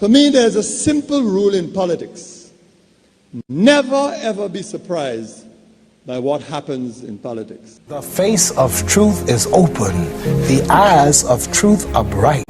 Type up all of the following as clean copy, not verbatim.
For me, there's a simple rule in politics. Never, ever be surprised by what happens in politics. The face of truth is open. The eyes of truth are bright.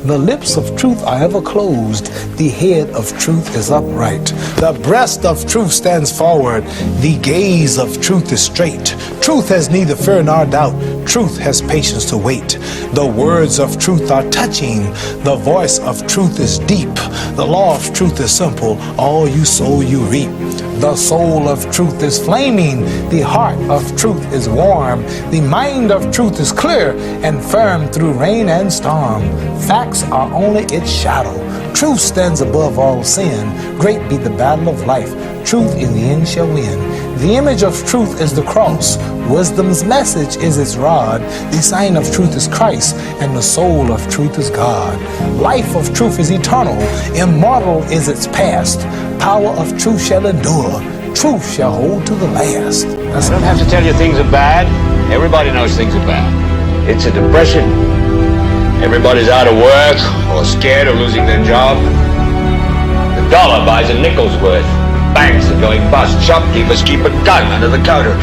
The lips of truth are ever closed. The head of truth is upright. The breast of truth stands forward. The gaze of truth is straight. Truth has neither fear nor doubt. Truth has patience to wait. The words of truth are touching. The voice of truth is deep. The law of truth is simple. All you sow, you reap. The soul of truth is flaming. The heart of truth is warm. The mind of truth is clear and firm through rain and storm. Facts are only its shadow. Truth stands above all sin. Great be the battle of life. Truth in the end shall win. The image of truth is the cross. Wisdom's message is its rod. The sign of truth is Christ, and the soul of truth is God. Life of truth is eternal. Immortal is its past. Power of truth shall endure. Truth shall hold to the last. I don't have to tell you things are bad. Everybody knows things are bad. It's a depression. Everybody's out of work or scared of losing their job. The dollar buys a nickel's worth. Banks are going bust. Shopkeepers keep a gun under the counter.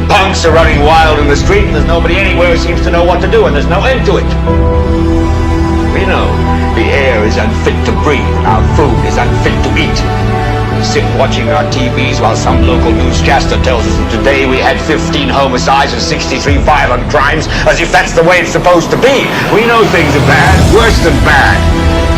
Punks are running wild in the street, and there's nobody anywhere who seems to know what to do, and there's no end to it. We know the air is unfit to breathe, and our food is unfit to eat. We sit watching our TVs while some local newscaster tells us that today we had 15 homicides and 63 violent crimes, as if that's the way it's supposed to be. We know things are bad, worse than bad.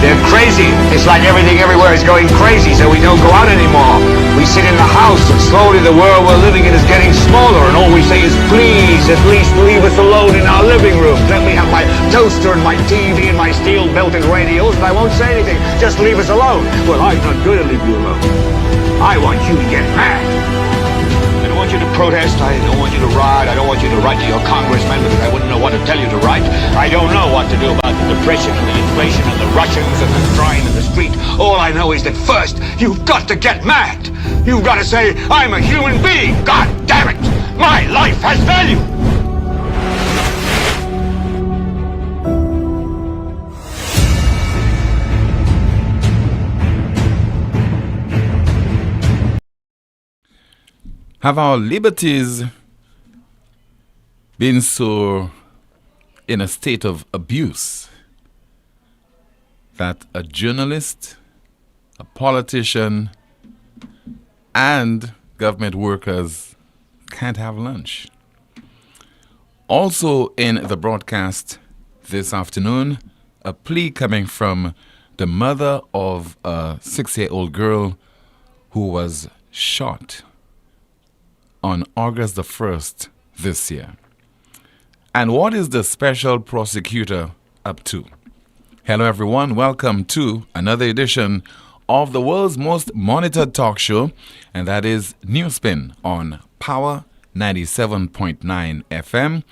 They're crazy. It's like everything everywhere is going crazy, so we don't go out anymore. We sit in the house, and slowly the world we're living in is getting smaller, and all we say is, please, at least leave us alone in our living room. Let me have my toaster and my TV and my steel-belted radios, and I won't say anything. Just leave us alone. Well, I'm not going to leave you alone. I want you to get mad. I don't want you to protest. I don't want you to riot. I don't want you to write to your congressman because I wouldn't know what to tell you to write. I don't know what to do about the depression and the inflation and the Russians and the crime in the street. All I know is that first, you've got to get mad. You've got to say, I'm a human being. God damn it. My life has value. Have our liberties been so in a state of abuse that a journalist, a politician, and government workers can't have lunch? Also in the broadcast this afternoon, a plea coming from the mother of a 6-year-old girl who was shot on August the 1st this year. And what is the special prosecutor up to? Hello everyone, welcome to another edition of the world's most monitored talk show, and that is NewsSpin on Power 97.9 FM.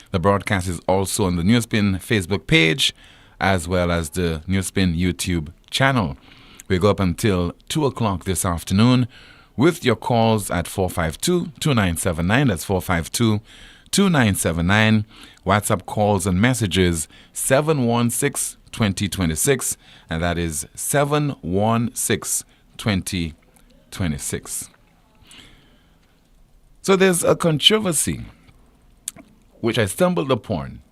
The broadcast is also on the NewsSpin Facebook page as well as the NewsSpin YouTube channel. We go up until 2 o'clock this afternoon with your calls at 452-2979. That's 452-2979. WhatsApp calls and messages 716-2026, and that is 716-2026. So there's a controversy which I stumbled upon,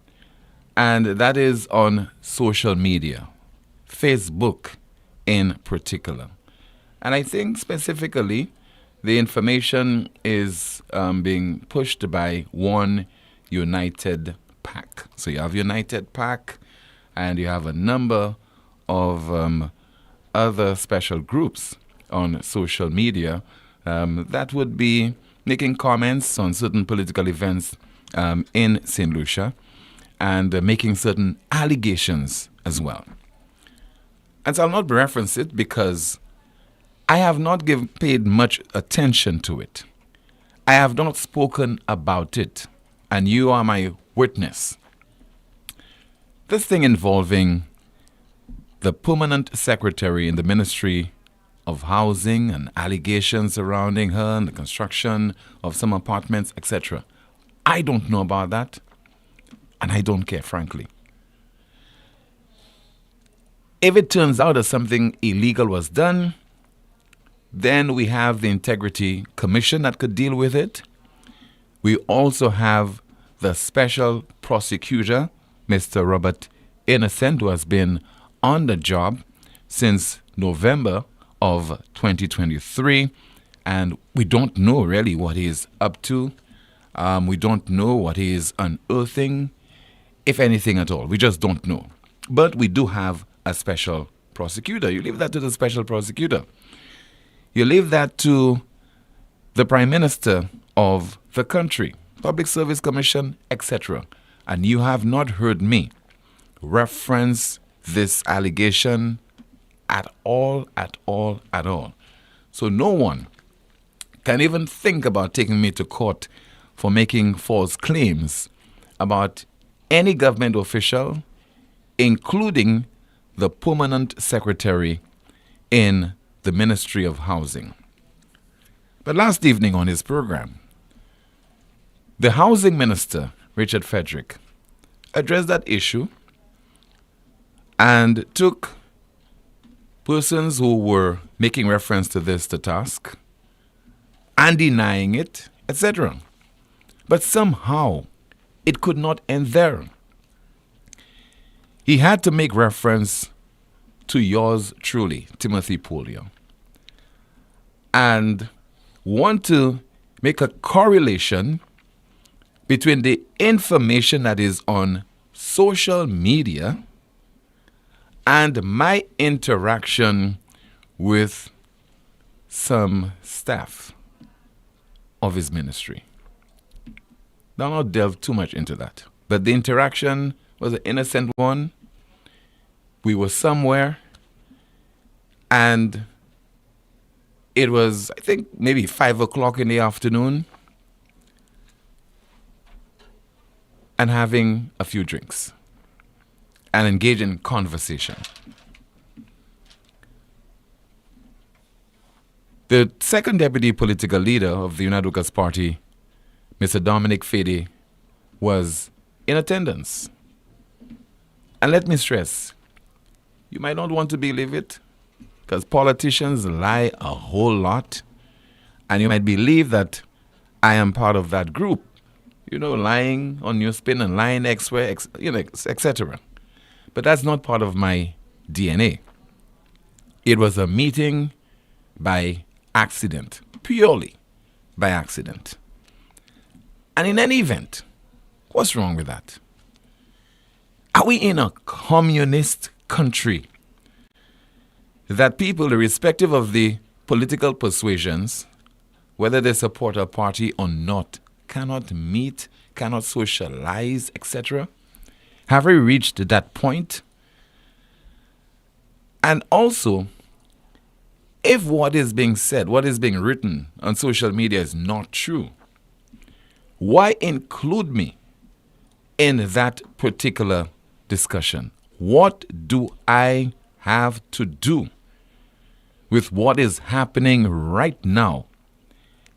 and that is on social media, Facebook in particular. And I think specifically the information is being pushed by one United PAC. So you have United PAC and you have a number of other special groups on social media that would be making comments on certain political events in St. Lucia and making certain allegations as well. And so I'll not reference it because I have not paid much attention to it. I have not spoken about it, and you are my witness. This thing involving the permanent secretary in the Ministry of Housing and allegations surrounding her and the construction of some apartments, etc. I don't know about that, and I don't care, frankly. If it turns out that something illegal was done, then we have the Integrity Commission that could deal with it. We also have the special prosecutor, Mr. Robert Innocent, who has been on the job since November of 2023, and we don't know really what he is up to. We don't know what he is unearthing, if anything at all. We just don't know. But we do have a special prosecutor. You leave that to the special prosecutor. You leave that to the Prime Minister of the country, Public Service Commission, etc. And you have not heard me reference this allegation at all. So no one can even think about taking me to court for making false claims about any government official, including the permanent secretary in the Ministry of Housing. But last evening on his program, the Housing Minister, Richard Frederick, addressed that issue and took persons who were making reference to this to task and denying it, etc. But somehow it could not end there. He had to make reference to yours truly, Timothy Poleon, and want to make a correlation between the information that is on social media and my interaction with some staff of his ministry. I'll not delve too much into that, but the interaction was an innocent one. We were somewhere, and it was, I think, maybe 5 o'clock in the afternoon, and having a few drinks and engage in conversation. The second deputy political leader of the Unadukas Party, Mr. Dominic Fede, was in attendance. And let me stress, you might not want to believe it, because politicians lie a whole lot, and you might believe that I am part of that group. You know, lying on NewsSpin and lying elsewhere, etc. But that's not part of my DNA. It was a meeting by accident, purely by accident. And in any event, what's wrong with that? Are we in a communist country that people, irrespective of the political persuasions, whether they support a party or not, cannot meet, cannot socialize, etc.? Have we reached that point? And also, if what is being said, what is being written on social media is not true, why include me in that particular discussion? What do I have to do with what is happening right now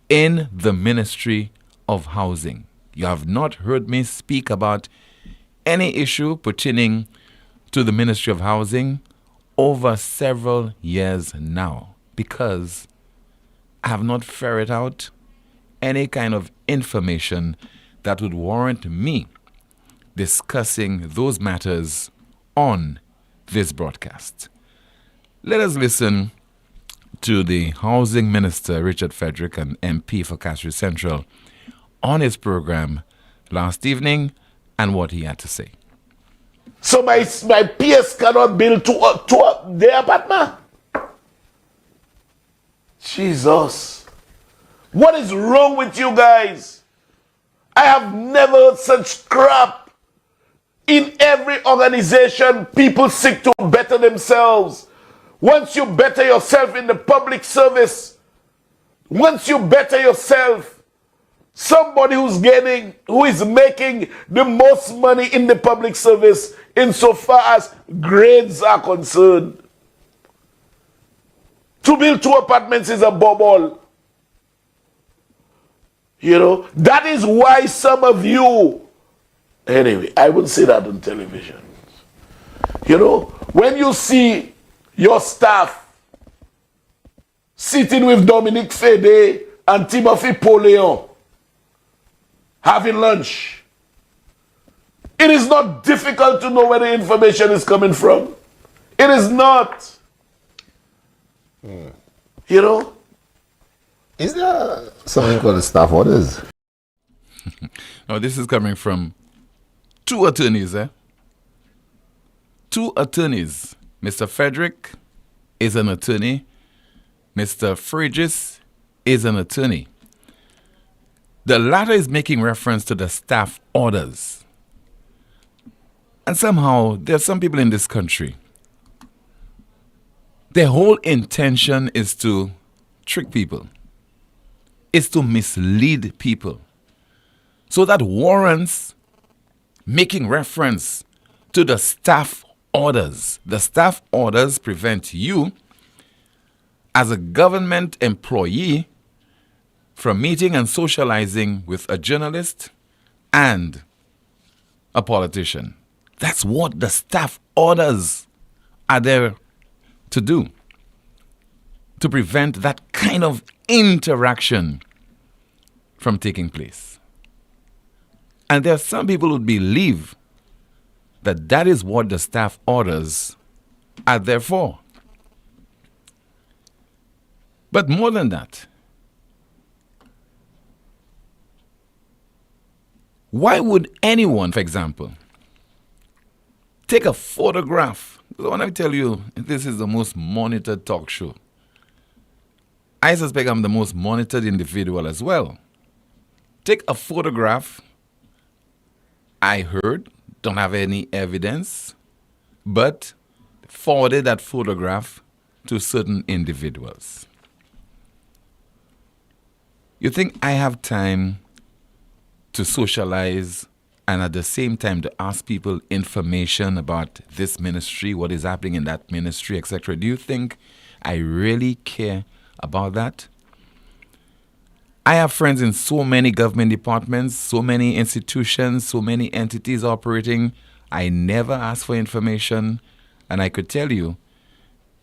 in the Ministry of Housing? You have not heard me speak about any issue pertaining to the Ministry of Housing over several years now, because I have not ferreted out any kind of information that would warrant me discussing those matters on this broadcast. Let us listen to the Housing Minister, Richard Frederick, an MP for Castries Central, on his program last evening and what he had to say. So my peers cannot build to their apartment? Jesus. What is wrong with you guys? I have never heard such crap. In every organization, people seek to better themselves. Once you better yourself in the public service, once you better yourself, somebody who is making the most money in the public service insofar as grades are concerned. To build 2 apartments is a bubble. You know, that is why some of you, anyway, I wouldn't say that on television. You know, when you see your staff sitting with Dominic Fede and Timothy Poleon having lunch, it is not difficult to know where the information is coming from. It is not. You know? Is there something called the staff orders? Now, this is coming from two attorneys, Two attorneys. Mr. Frederick is an attorney. Mr. Fridges is an attorney. The latter is making reference to the staff orders. And somehow, there are some people in this country, their whole intention is to trick people, is to mislead people. So that warrants making reference to the staff orders. The staff orders prevent you, as a government employee, from meeting and socializing with a journalist and a politician. That's what the staff orders are there to do, to prevent that kind of interaction from taking place. And there are some people who believe that that is what the staff orders are there for. But more than that, why would anyone, for example, take a photograph? When I tell you, this is the most monitored talk show, I suspect I'm the most monitored individual as well. Take a photograph, I heard, don't have any evidence, but forwarded that photograph to certain individuals. You think I have time to socialize and at the same time to ask people information about this ministry, what is happening in that ministry, etc.? Do you think I really care about that? I have friends in so many government departments, so many institutions, so many entities operating. I never ask for information, and I could tell you,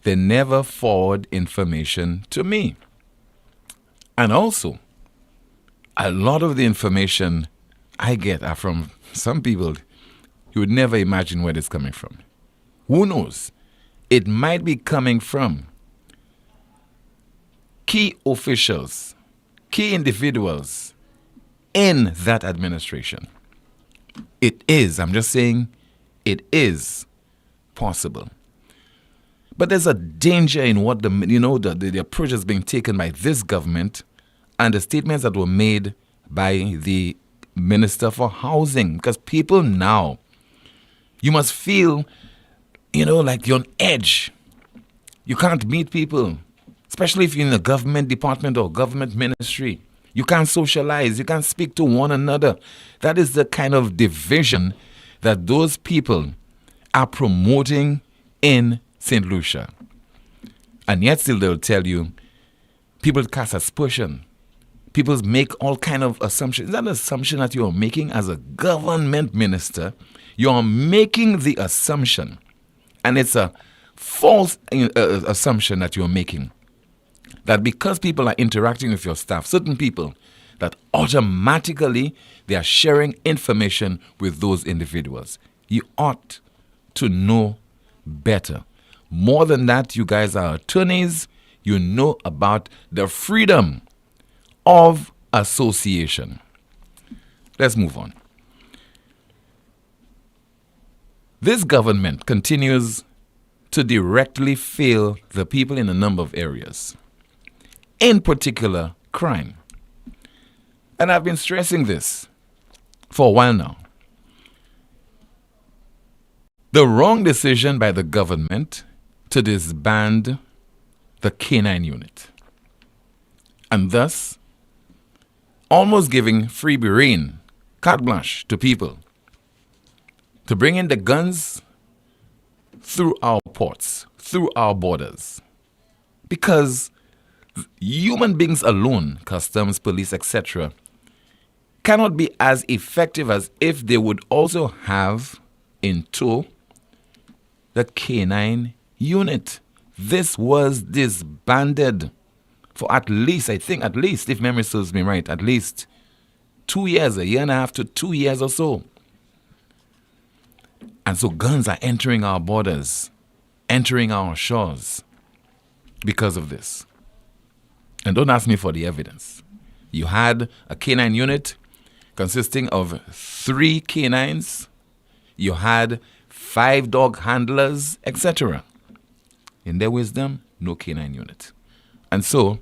they never forward information to me. And also, a lot of the information I get are from some people you would never imagine where it's coming from. Who knows? It might be coming from key officials, key individuals in that administration. It is, I'm just saying, it is possible. But there's a danger in what the approach that's being taken by this government and the statements that were made by the Minister for Housing. Because people now, you must feel, like you're on edge. You can't meet people, especially if you're in a government department or government ministry. You can't socialize. You can't speak to one another. That is the kind of division that those people are promoting in St. Lucia. And yet still they'll tell you, people cast aspersion. People make all kind of assumptions. Is that an assumption that you're making as a government minister? You're making the assumption, and it's a false assumption that you're making, that because people are interacting with your staff, certain people, that automatically they are sharing information with those individuals. You ought to know better. More than that, you guys are attorneys. You know about the freedom of association. Let's move on. This government continues to directly fail the people in a number of areas, in particular crime. And I've been stressing this for a while now. The wrong decision by the government to disband the K9 unit, and thus almost giving free rein, carte blanche to people to bring in the guns through our ports, through our borders. Because human beings alone, customs, police, etc., cannot be as effective as if they would also have in tow the canine unit. This was disbanded for at least, if memory serves me right, at least 2 years, a year and a half to 2 years or so. And so guns are entering our borders, entering our shores because of this. And don't ask me for the evidence. You had a canine unit consisting of 3 canines. You had 5 dog handlers, etc. In their wisdom, no canine unit. And so,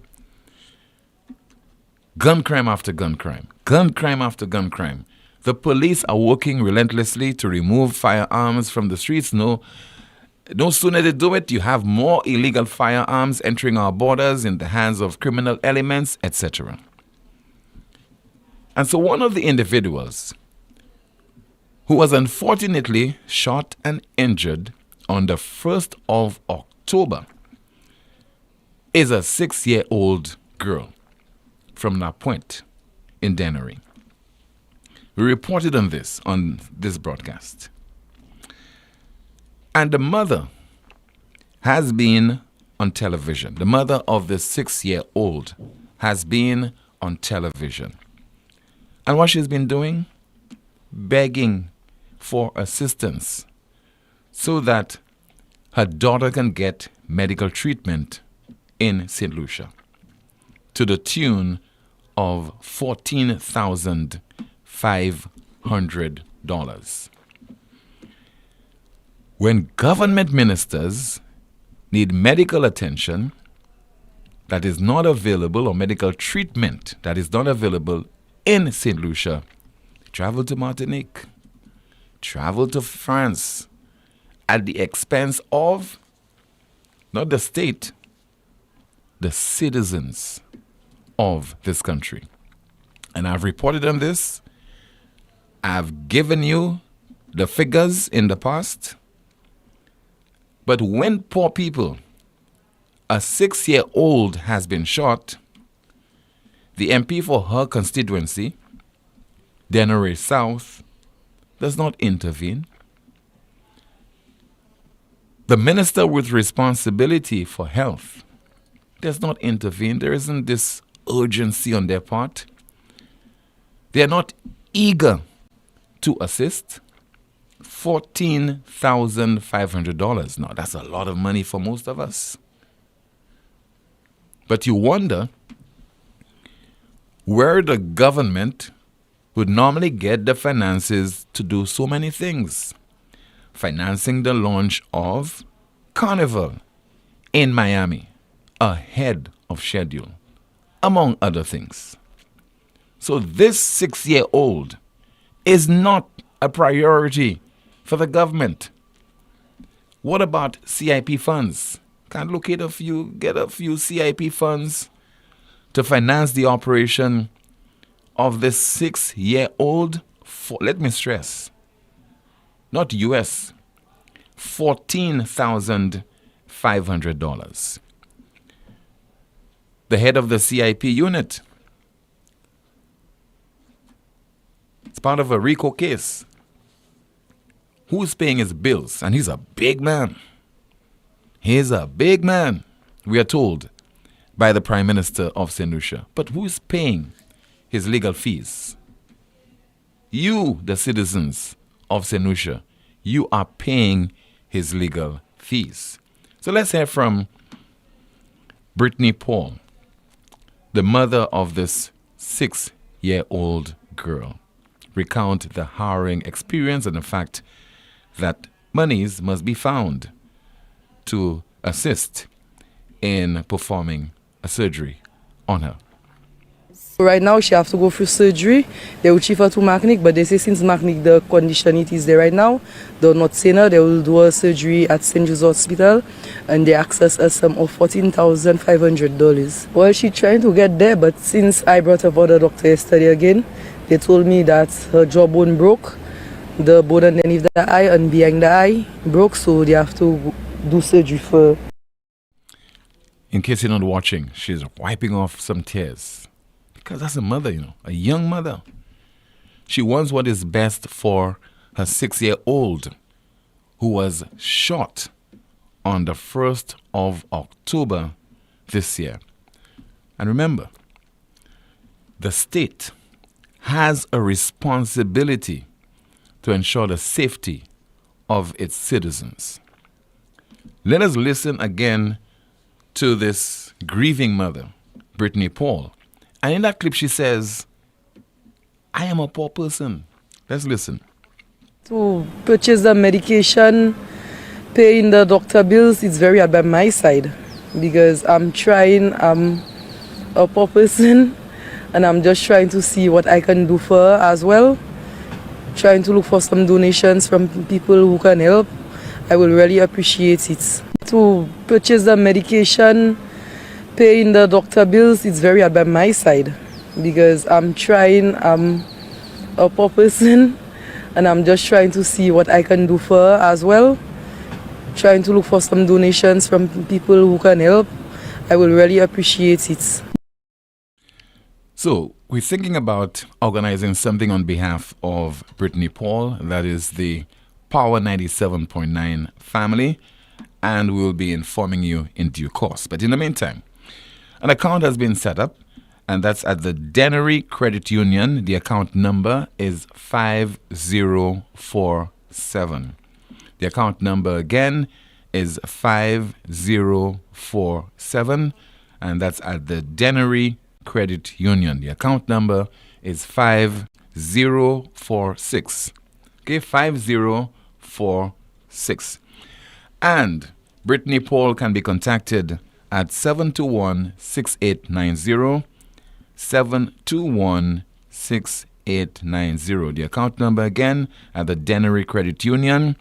gun crime after gun crime, gun crime after gun crime. The police are working relentlessly to remove firearms from the streets. No sooner they do it, you have more illegal firearms entering our borders in the hands of criminal elements, etc. And so one of the individuals who was unfortunately shot and injured on the 1st of October is a 6-year-old girl from La Pointe in Dennery. We reported on this broadcast. And the mother has been on television. The mother of the 6-year-old has been on television. And what she's been doing? Begging for assistance so that her daughter can get medical treatment in St. Lucia to the tune of $14,500. When government ministers need medical attention that is not available, or medical treatment that is not available in St. Lucia, travel to Martinique, travel to France at the expense of not the state, the citizens of this country. And I've reported on this. I've given you the figures in the past. But when poor people, a 6-year-old has been shot, the MP for her constituency, Dennery South, does not intervene. The minister with responsibility for health does not intervene. There isn't this urgency on their part. They are not eager to assist. $14,500. Now, that's a lot of money for most of us. But you wonder where the government would normally get the finances to do so many things. Financing the launch of Carnival in Miami ahead of schedule, among other things. So this 6-year-old is not a priority for the government. What about CIP funds? Can't locate get a few CIP funds to finance the operation of this 6-year-old? Let me stress, not US, $14,500. The head of the CIP unit, it's part of a RICO case. Who's paying his bills? And he's a big man. He's a big man, we are told, by the Prime Minister of St. Lucia. But who's paying his legal fees? You, the citizens of St. Lucia, you are paying his legal fees. So let's hear from Brittany Paul, the mother of this 6-year-old girl, recount the harrowing experience and the fact that monies must be found to assist in performing a surgery on her. Right now she have to go through surgery. They will chief her to Martinique, but they say since Martinique the condition it is there right now, they'll not send her. They will do a surgery at St. Joe's Hospital and they access a sum of $14,500. Well, she trying to get there, but since I brought her for the doctor yesterday again, they told me that her jawbone broke. The bone underneath the eye and behind the eye broke, so they have to do surgery for. In case you're not watching, she's wiping off some tears. Because that's a mother, a young mother. She wants what is best for her 6-year-old, who was shot on the 1st of October this year. And remember, the state has a responsibility to ensure the safety of its citizens. Let us listen again to this grieving mother, Brittany Paul. And in that clip she says, I am a poor person. Let's listen. To purchase the medication, paying the doctor bills, it's very hard by my side because I'm a poor person and I'm just trying to see what I can do for her as well. Trying to look for some donations from people who can help. I will really appreciate it. To purchase the medication, paying the doctor bills, it's very hard by my side because I'm a poor person and I'm just trying to see what I can do for her as well. Trying to look for some donations from people who can help. I will really appreciate it. So we're thinking about organizing something on behalf of Brittany Paul, that is the Power 97.9 family, and we will be informing you in due course. But in the meantime, an account has been set up, and that's at the Dennery Credit Union. The account number is 5047. The account number again is 5047, and that's at the Dennery Credit Union. The account number is 5046. Okay, 5046. And Brittany Paul can be contacted at 721-6890, 721-6890. The account number again at the Dennery Credit Union,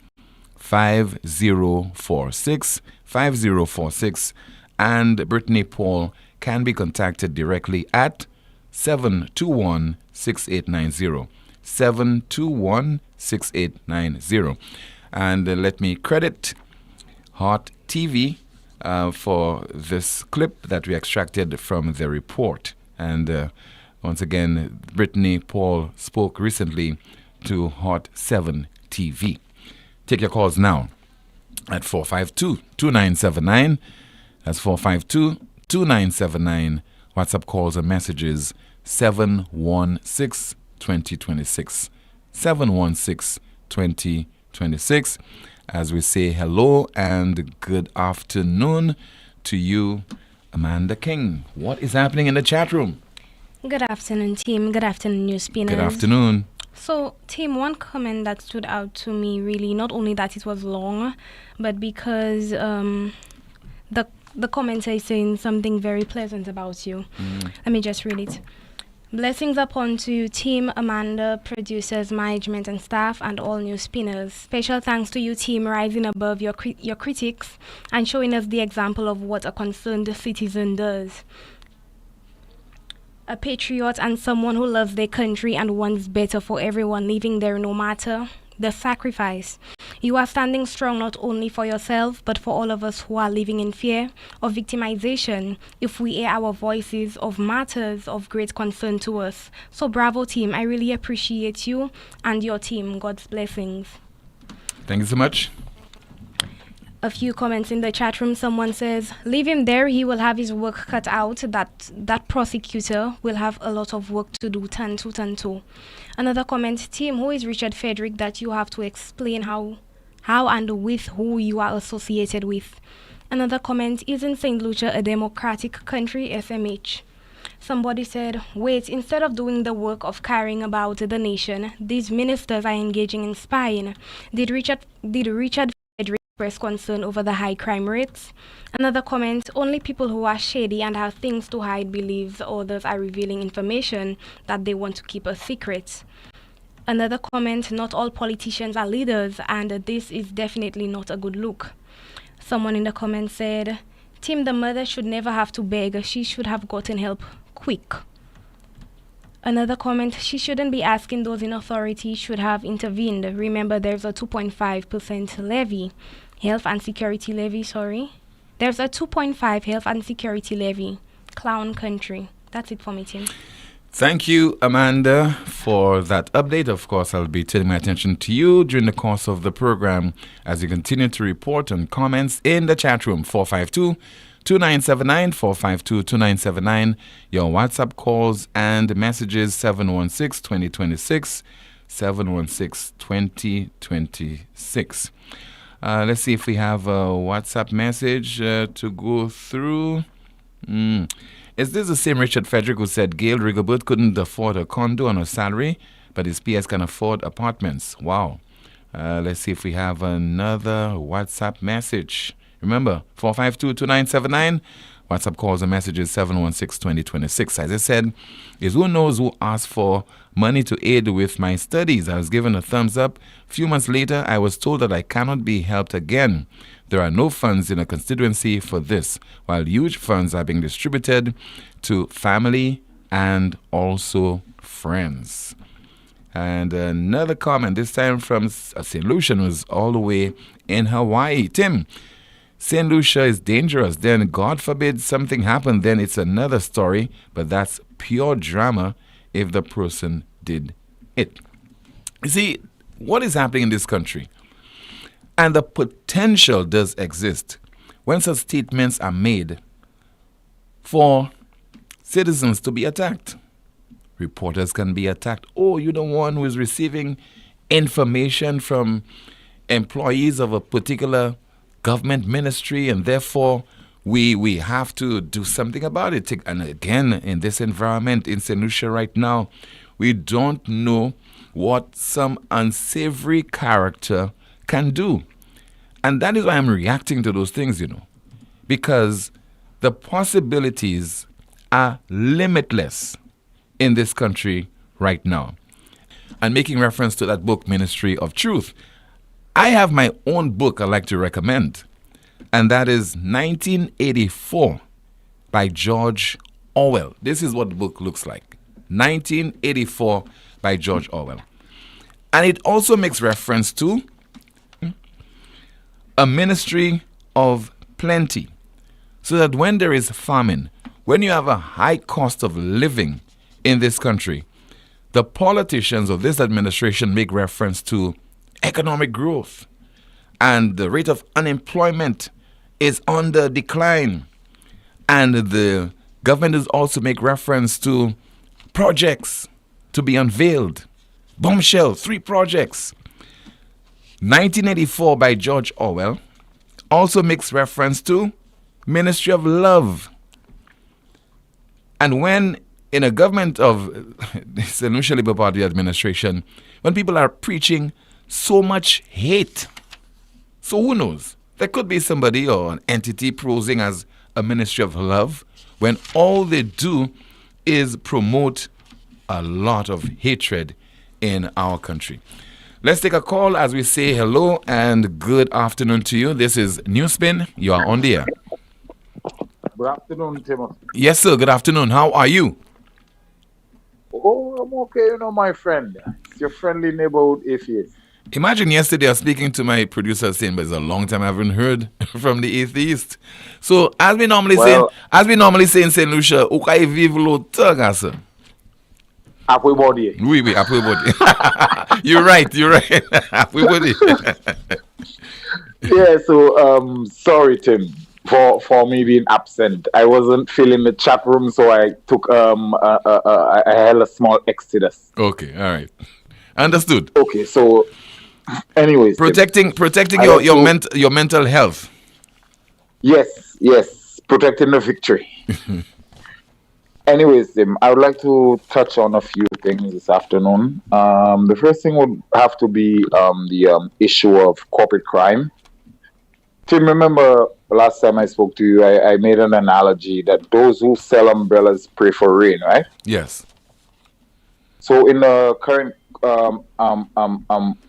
5046, and Brittany Paul can be contacted directly at 721-6890, 721-6890. And let me credit Heart TV for this clip that we extracted from the report. And once again, Brittany Paul spoke recently to Hot 7 TV. Take your calls now at 452-2979. That's 452-2979. WhatsApp calls and messages 716-2026. 716-2026. As we say hello and good afternoon to you, Amanda King. What is happening in the chat room? Good afternoon, team. Good afternoon, NewsSpin. Good afternoon. So, team, one comment that stood out to me really, not only that it was long, but because the commenter is saying something very pleasant about you. Let me just read it. Blessings upon to you, team, Amanda, producers, management and staff, and all NewsSpinners. Special thanks to you, team, rising above your critics and showing us the example of what a concerned citizen does. A patriot and someone who loves their country and wants better for everyone living there, no matter the sacrifice. You are standing strong not only for yourself, but for all of us who are living in fear of victimization if we hear our voices of matters of great concern to us. So bravo, team. I really appreciate you and your team. God's blessings. Thank you so much. A few comments in the chat room. Someone says, leave him there, he will have his work cut out. That prosecutor will have a lot of work to do. Tantu. Another comment, team, who is Richard Frederick, that you have to explain how and with who you are associated with. Another comment, isn't St. Lucia a democratic country? SMH. Somebody said, wait, instead of doing the work of caring about the nation, these ministers are engaging in spying. Did Richard Frederick express concern over the high crime rates? Another comment, only people who are shady and have things to hide believes others are revealing information that they want to keep a secret. Another comment, not all politicians are leaders, and this is definitely not a good look. Someone in the comments said, team, the mother should never have to beg, she should have gotten help quick. Another comment, she shouldn't be asking, those in authority should have intervened. Remember, there's a 2.5% levy, health and security levy, There's a 2.5 health and security levy. Clown country. That's it for me, Tim. Thank you, Amanda, for that update. Of course, I'll be turning my attention to you during the course of the program as you continue to report and comments in the chat room. 452-2979, 452-2979. Your WhatsApp calls and messages 716-2026, 716-2026. Let's see if we have a WhatsApp message to go through. Is this the same Richard Frederick who said Gail Rigobert couldn't afford a condo on her salary, but his PS can afford apartments? Wow. Let's see if we have another WhatsApp message. Remember, 452-2979. WhatsApp calls and messages 716-2026. As I said, is who knows who asked for money to aid with my studies. I was given a thumbs up. A few months later, I was told that I cannot be helped again. There are no funds in a constituency for this, while huge funds are being distributed to family and also friends. And another comment, this time from St. Lucia, who's all the way in Hawaii. Tim, St. Lucia is dangerous. Then, God forbid, something happened. Then it's another story. But that's pure drama if the person did it. You see, what is happening in this country? And the potential does exist when such statements are made for citizens to be attacked. Reporters can be attacked. Oh, you're the one who is receiving information from employees of a particular government ministry, and therefore we have to do something about it. And again, in this environment in St. Lucia right now, we don't know what some unsavory character can do. And that is why I'm reacting to those things, because the possibilities are limitless in this country right now. And making reference to that book, Ministry of Truth, I have my own book I'd like to recommend, and that is 1984 by George Orwell. This is what the book looks like. 1984 by George Orwell. And it also makes reference to a ministry of plenty, so that when there is famine, when you have a high cost of living in this country, the politicians of this administration make reference to economic growth, and the rate of unemployment is on the decline, and the government is also make reference to projects to be unveiled. Bombshell, 3 projects. 1984 by George Orwell also makes reference to Ministry of Love. And when in a government of the St. Lucia Labour Party administration, when people are preaching so much hate, so who knows? There could be somebody or an entity posing as a Ministry of Love when all they do is promote a lot of hatred in our country. Let's take a call as we say hello and good afternoon to you. This is NewsSpin. You are on the air. Good afternoon, Timothy. Yes, sir. Good afternoon. How are you? Oh, I'm okay, my friend. It's your friendly neighborhood atheist. Imagine yesterday I was speaking to my producer saying, but it's a long time I haven't heard from the atheist. So as we normally say in St. Lucia, ukai vive longtemps, sir. Après body. Oui, après body. You're right. Après body. Yeah, so sorry, Tim, for me being absent. I wasn't feeling the chat room, so I took I held a small exodus. Okay, all right. Understood. Okay, so anyways, protecting your mental health. Yes, protecting the victory. Anyways, Tim, I would like to touch on a few things this afternoon. The first thing would have to be the issue of corporate crime. Tim, remember last time I spoke to you, I made an analogy that those who sell umbrellas pray for rain, right? Yes. So in the current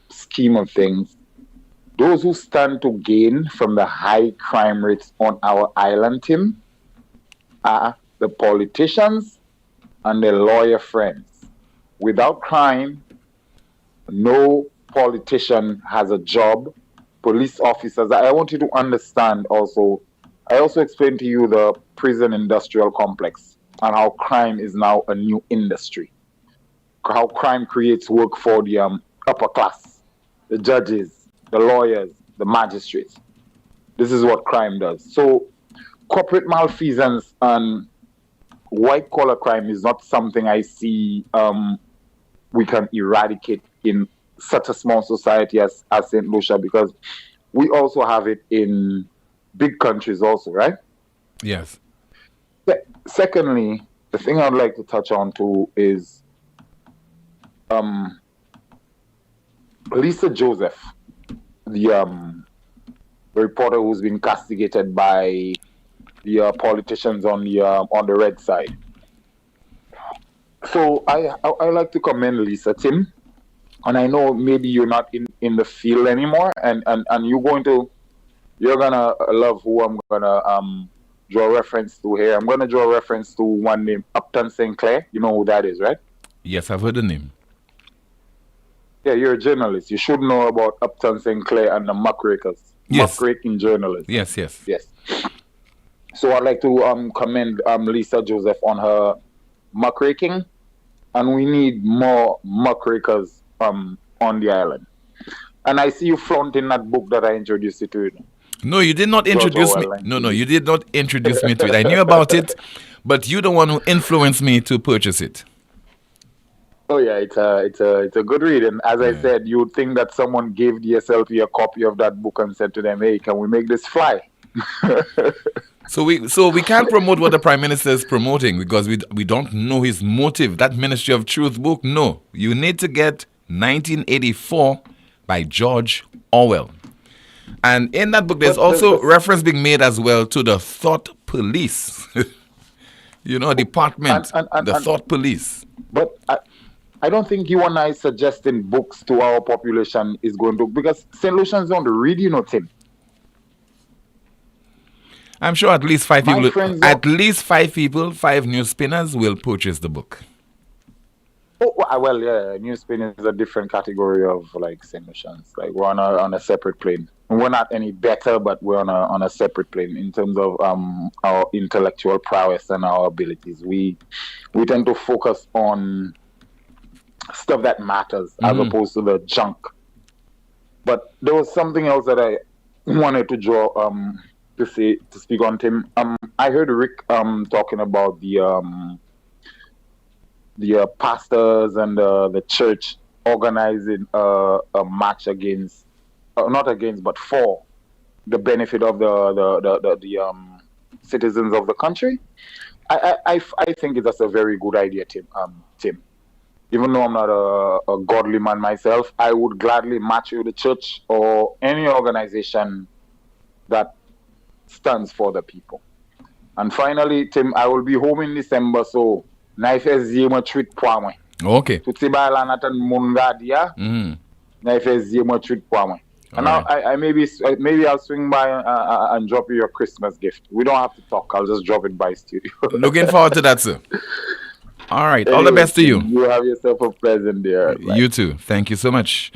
scheme of things, those who stand to gain from the high crime rates on our island, Tim, are the politicians and their lawyer friends. Without crime, no politician has a job. Police officers, I want you to understand also, I also explained to you the prison industrial complex. and how crime is now a new industry. How crime creates work for the upper class, the judges, the lawyers, the magistrates. This is what crime does. So corporate malfeasance and white-collar crime is not something I see we can eradicate in such a small society as St. Lucia, because we also have it in big countries also, right? Yes. Secondly, the thing I'd like to touch on too is Lisa Joseph, the reporter who's been castigated by the politicians on the red side. So I like to commend Lisa, Tim, and I know maybe you're not in the field anymore, and you're gonna love who I'm gonna draw reference to here. I'm gonna draw reference to one named Upton St. Clair. You know who that is, right? Yes, I've heard the name. Yeah, you're a journalist. You should know about Upton St. Clair and the muckrakers. Yes. Muckraking journalists. Yes. So I'd like to commend Lisa Joseph on her muckraking, and we need more muckrakers on the island. And I see you flaunting that book that I introduced you to. No, you did not introduce me. No, you did not introduce me to it. I knew about it, but you're the one who influenced me to purchase it. Oh yeah, it's a good read. And as I said, you would think that someone gave the SLP a copy of that book and said to them, "Hey, can we make this fly?" So we can't promote what the Prime Minister is promoting because we don't know his motive. That Ministry of Truth book, no. You need to get 1984 by George Orwell. And in that book, there's also reference being made as well to the thought police. Department, the thought police. But I don't think you and I suggesting books to our population is going to, because St. Lucians don't read, Tim. I'm sure at least five people, 5 NewsSpinners will purchase the book. Oh, well, yeah, NewsSpin is a different category of St. Lucians. We're on a separate plane. We're not any better, but we're on a separate plane in terms of our intellectual prowess and our abilities. We tend to focus on stuff that matters as opposed to the junk. But there was something else that I wanted to draw to speak on, Tim. I heard Rick talking about the pastors and the church organizing a march against, not against, but for the benefit of the citizens of the country. I think that's a very good idea, Tim. Even though I'm not a godly man myself, I would gladly match with the church or any organization that stands for the people. And finally, Tim, I will be home in December, so knife is yema treat poame. Okay. Tutsi bala natan mungadia. Knife is yema treat poame. And I maybe I'll swing by and drop you your Christmas gift. We don't have to talk. I'll just drop it by studio. Looking forward to that, sir. All right. All the best to you. You have yourself a present there. You too. Thank you so much.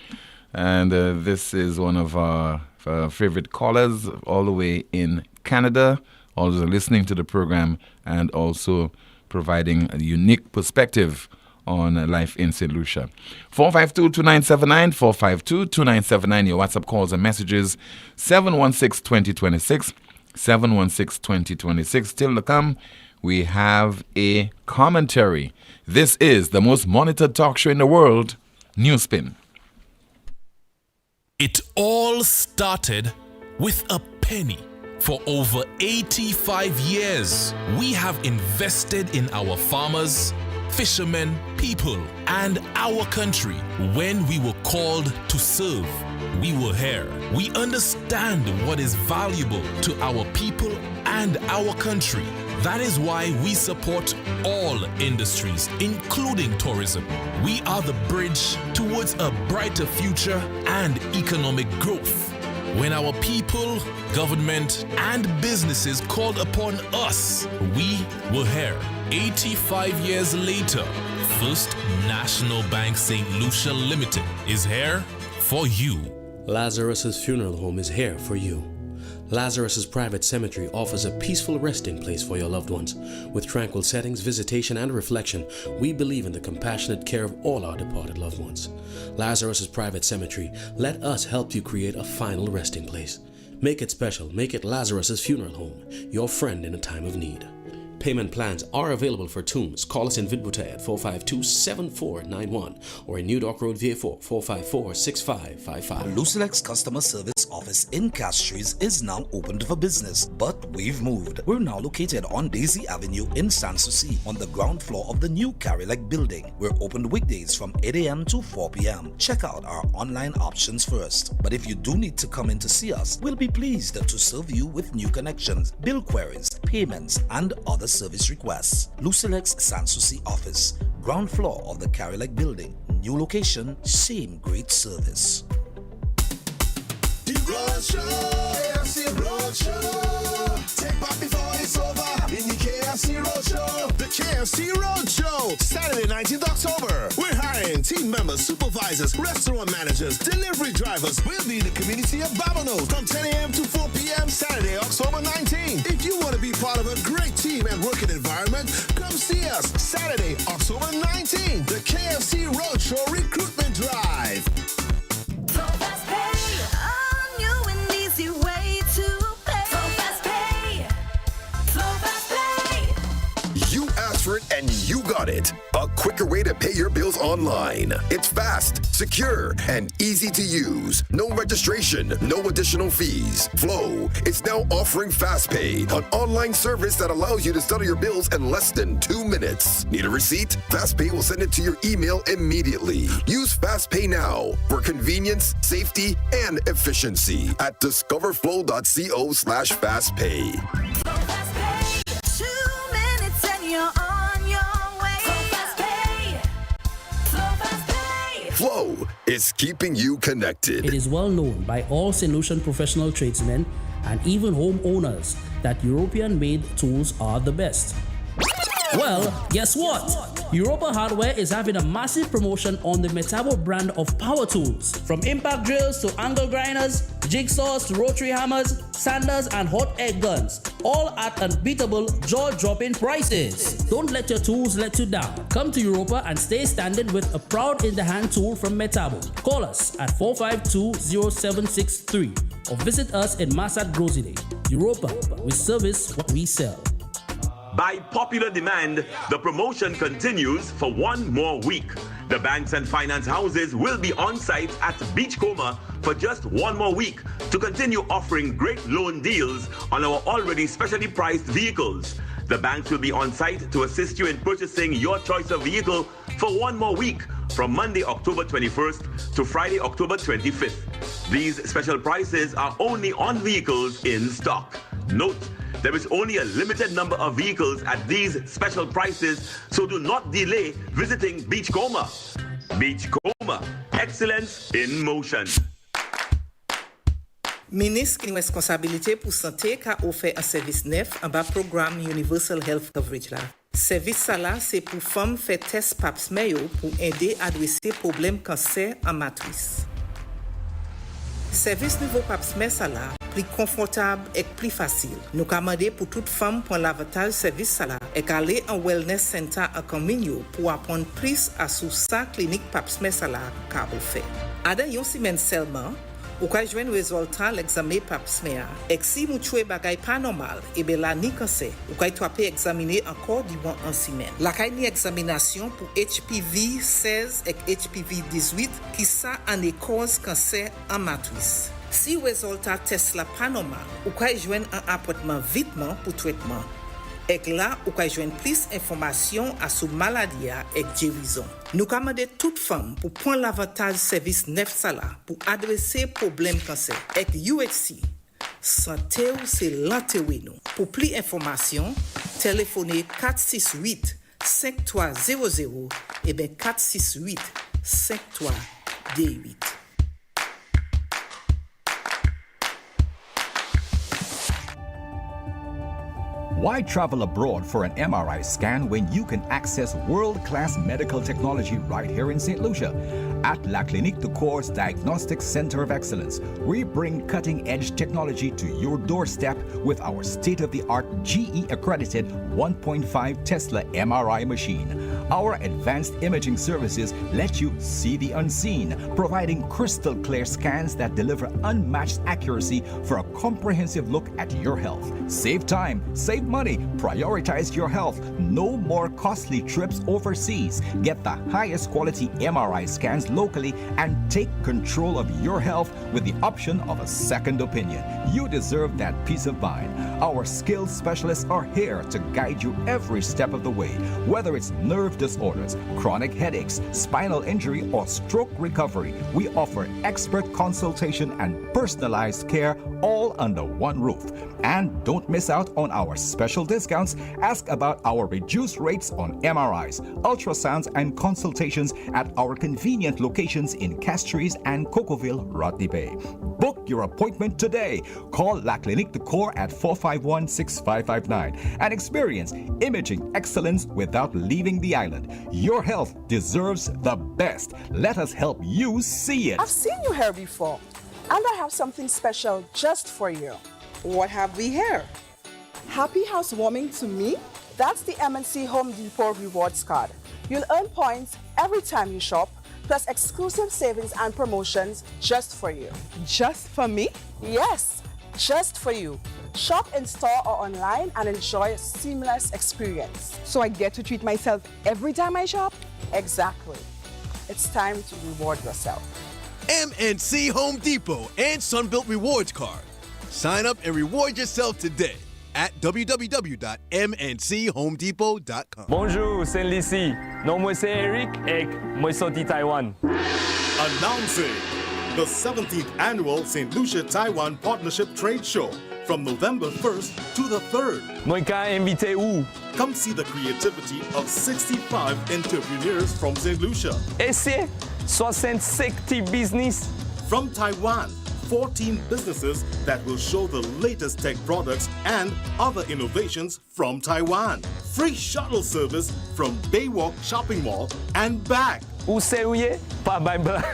And this is one of our favorite callers all the way in Canada, also listening to the program and also providing a unique perspective on life in St. Lucia. 452-2979, 452-2979, your WhatsApp calls and messages, 716-2026, 716-2026. Still to come, we have a commentary. This is the most monitored talk show in the world, NewsSpin. It all started with a penny. For over 85 years, we have invested in our farmers, fishermen, people, and our country. When we were called to serve, we were here. We understand what is valuable to our people and our country. That is why we support all industries, including tourism. We are the bridge towards a brighter future and economic growth. When our people, government, and businesses called upon us, we were here. 85 years later, First National Bank St. Lucia Limited is here for you. Lazarus's funeral home is here for you. Lazarus's Private Cemetery offers a peaceful resting place for your loved ones. With tranquil settings, visitation, and reflection, we believe in the compassionate care of all our departed loved ones. Lazarus's Private Cemetery, let us help you create a final resting place. Make it special. Make it Lazarus's Funeral Home, your friend in a time of need. Payment plans are available for tombs. Call us in Vidbuta at 452-7491 or in New Dock Road, VA4, 454-6555. Lucilex Customer Service Office in Castries is now opened for business, but we've moved. We're now located on Daisy Avenue in Sanssouci on the ground floor of the new Carillac building. We're open weekdays from 8 a.m. to 4 p.m. Check out our online options first. But if you do need to come in to see us, we'll be pleased to serve you with new connections, bill queries, payments, and other service requests. Lucilex Sanssouci office, ground floor of the Carillac building. New location, same great service. The Roadshow, KFC Roadshow. Take part before it's over in the KFC Roadshow. The KFC Roadshow, Saturday 19th October. We're hiring team members, supervisors, restaurant managers, delivery drivers. We'll be in the community of Babanos from 10 a.m. to 4 p.m. Saturday, October 19th. If you want to be part of a great team and working environment, come see us Saturday, October 19th. The KFC Roadshow Recruitment Drive. And you got it. A quicker way to pay your bills online. It's fast, secure, and easy to use. No registration, no additional fees. Flow is now offering FastPay, an online service that allows you to settle your bills in less than 2 minutes. Need a receipt? FastPay will send it to your email immediately. Use FastPay now for convenience, safety, and efficiency at discoverflow.co/fastpay. Flow is keeping you connected. It is well known by all solution professional tradesmen and even homeowners that European-made tools are the best. Well, guess what? Europa Hardware is having a massive promotion on the Metabo brand of power tools. From impact drills to angle grinders, jigsaws to rotary hammers, sanders and hot air guns. All at unbeatable, jaw-dropping prices. Don't let your tools let you down. Come to Europa and stay standing with a proud in-the-hand tool from Metabo. Call us at 452-0763 or visit us in Massad Grosile. Europa, we service what we sell. By popular demand, the promotion continues for one more week. The banks and finance houses will be on site at Beachcomber for just one more week to continue offering great loan deals on our already specially priced vehicles. The banks will be on site to assist you in purchasing your choice of vehicle for one more week from Monday, October 21st to Friday, October 25th. These special prices are only on vehicles in stock. Note, there is only a limited number of vehicles at these special prices, so do not delay visiting Beachcomber. Beachcomber, excellence in motion. Ministre qui a responsabilité pour santé a offert un service neuf en bas programme Universal Health Coverage là. Service ça là c'est pour femmes faire test pap smear pour aider à adresser problème cancer en matrice. Service nouveau pap smear ça là plus confortable et plus facile. Nous commandons pour toute femme pour l'avantage service ça là et aller en wellness center à Camino pour apprendre plus à sous sa clinique pap smear ça là qu'a fait. Avant une semaine seulement ou ka jwenn résultat l'examen pap smear. Et si mou chwe bagay pas normal, et ben la ni cancer. Ou ka traper examiner encore durant une semaine. La ka ni examination pour HPV 16 et HPV 18 qui ça en cause cancer en matrice. Si résultat test la pas normal, ou ka jwenn un appointment vitement pour traitement. Et là, ou ka jwenn plus information à sous maladie et guérison. Nous commandons toute femme pour prendre l'avantage service neuf sala pour adresser problème cancer. Et UHC, santé ou c'est l'antéwé nous. Pour plus d'informations, téléphonez 468-5300 et bien 468-53D8. Why travel abroad for an MRI scan when you can access world-class medical technology right here in St. Lucia? At La Clinique de Cour's Diagnostic Center of Excellence, we bring cutting-edge technology to your doorstep with our state-of-the-art GE-accredited 1.5 Tesla MRI machine. Our advanced imaging services let you see the unseen, providing crystal clear scans that deliver unmatched accuracy for a comprehensive look at your health. Save time, save money, prioritize your health. No more costly trips overseas. Get the highest quality MRI scans locally and take control of your health with the option of a second opinion. You deserve that peace of mind. Our skilled specialists are here to guide you every step of the way. Whether it's nerve disorders, chronic headaches, spinal injury, or stroke recovery, we offer expert consultation and personalized care all under one roof. And don't miss out on our special discounts. Ask about our reduced rates on MRIs, ultrasounds, and consultations at our convenient locations in Castries and Cocoville, Rodney Bay. Book your appointment today. Call La Clinique de Cour at 451-6559 and experience imaging excellence without leaving the island. Your health deserves the best. Let us help you see it. I've seen you here before, and I have something special just for you. What have we here? Happy housewarming to me? That's the MNC Home Depot Rewards Card. You'll earn points every time you shop, plus exclusive savings and promotions just for you. Just for me? Yes, just for you. Shop in store or online and enjoy a seamless experience. So I get to treat myself every time I shop? Exactly. It's time to reward yourself. MNC Home Depot and Sunbelt Rewards Card. Sign up and reward yourself today at www.mnchomedepot.com. Bonjour, c'est Lissy. Non, moi c'est Eric et moi sorti Taiwan. Announcing the 17th Annual St. Lucia Taiwan Partnership Trade Show from November 1st to the 3rd. Moi ka invité où? Come see the creativity of 65 entrepreneurs from St. Lucia. Et c'est 65 business. From Taiwan, 14 businesses that will show the latest tech products and other innovations from Taiwan. Free shuttle service from Baywalk Shopping Mall and back. Où c'est où yé? Pas by black.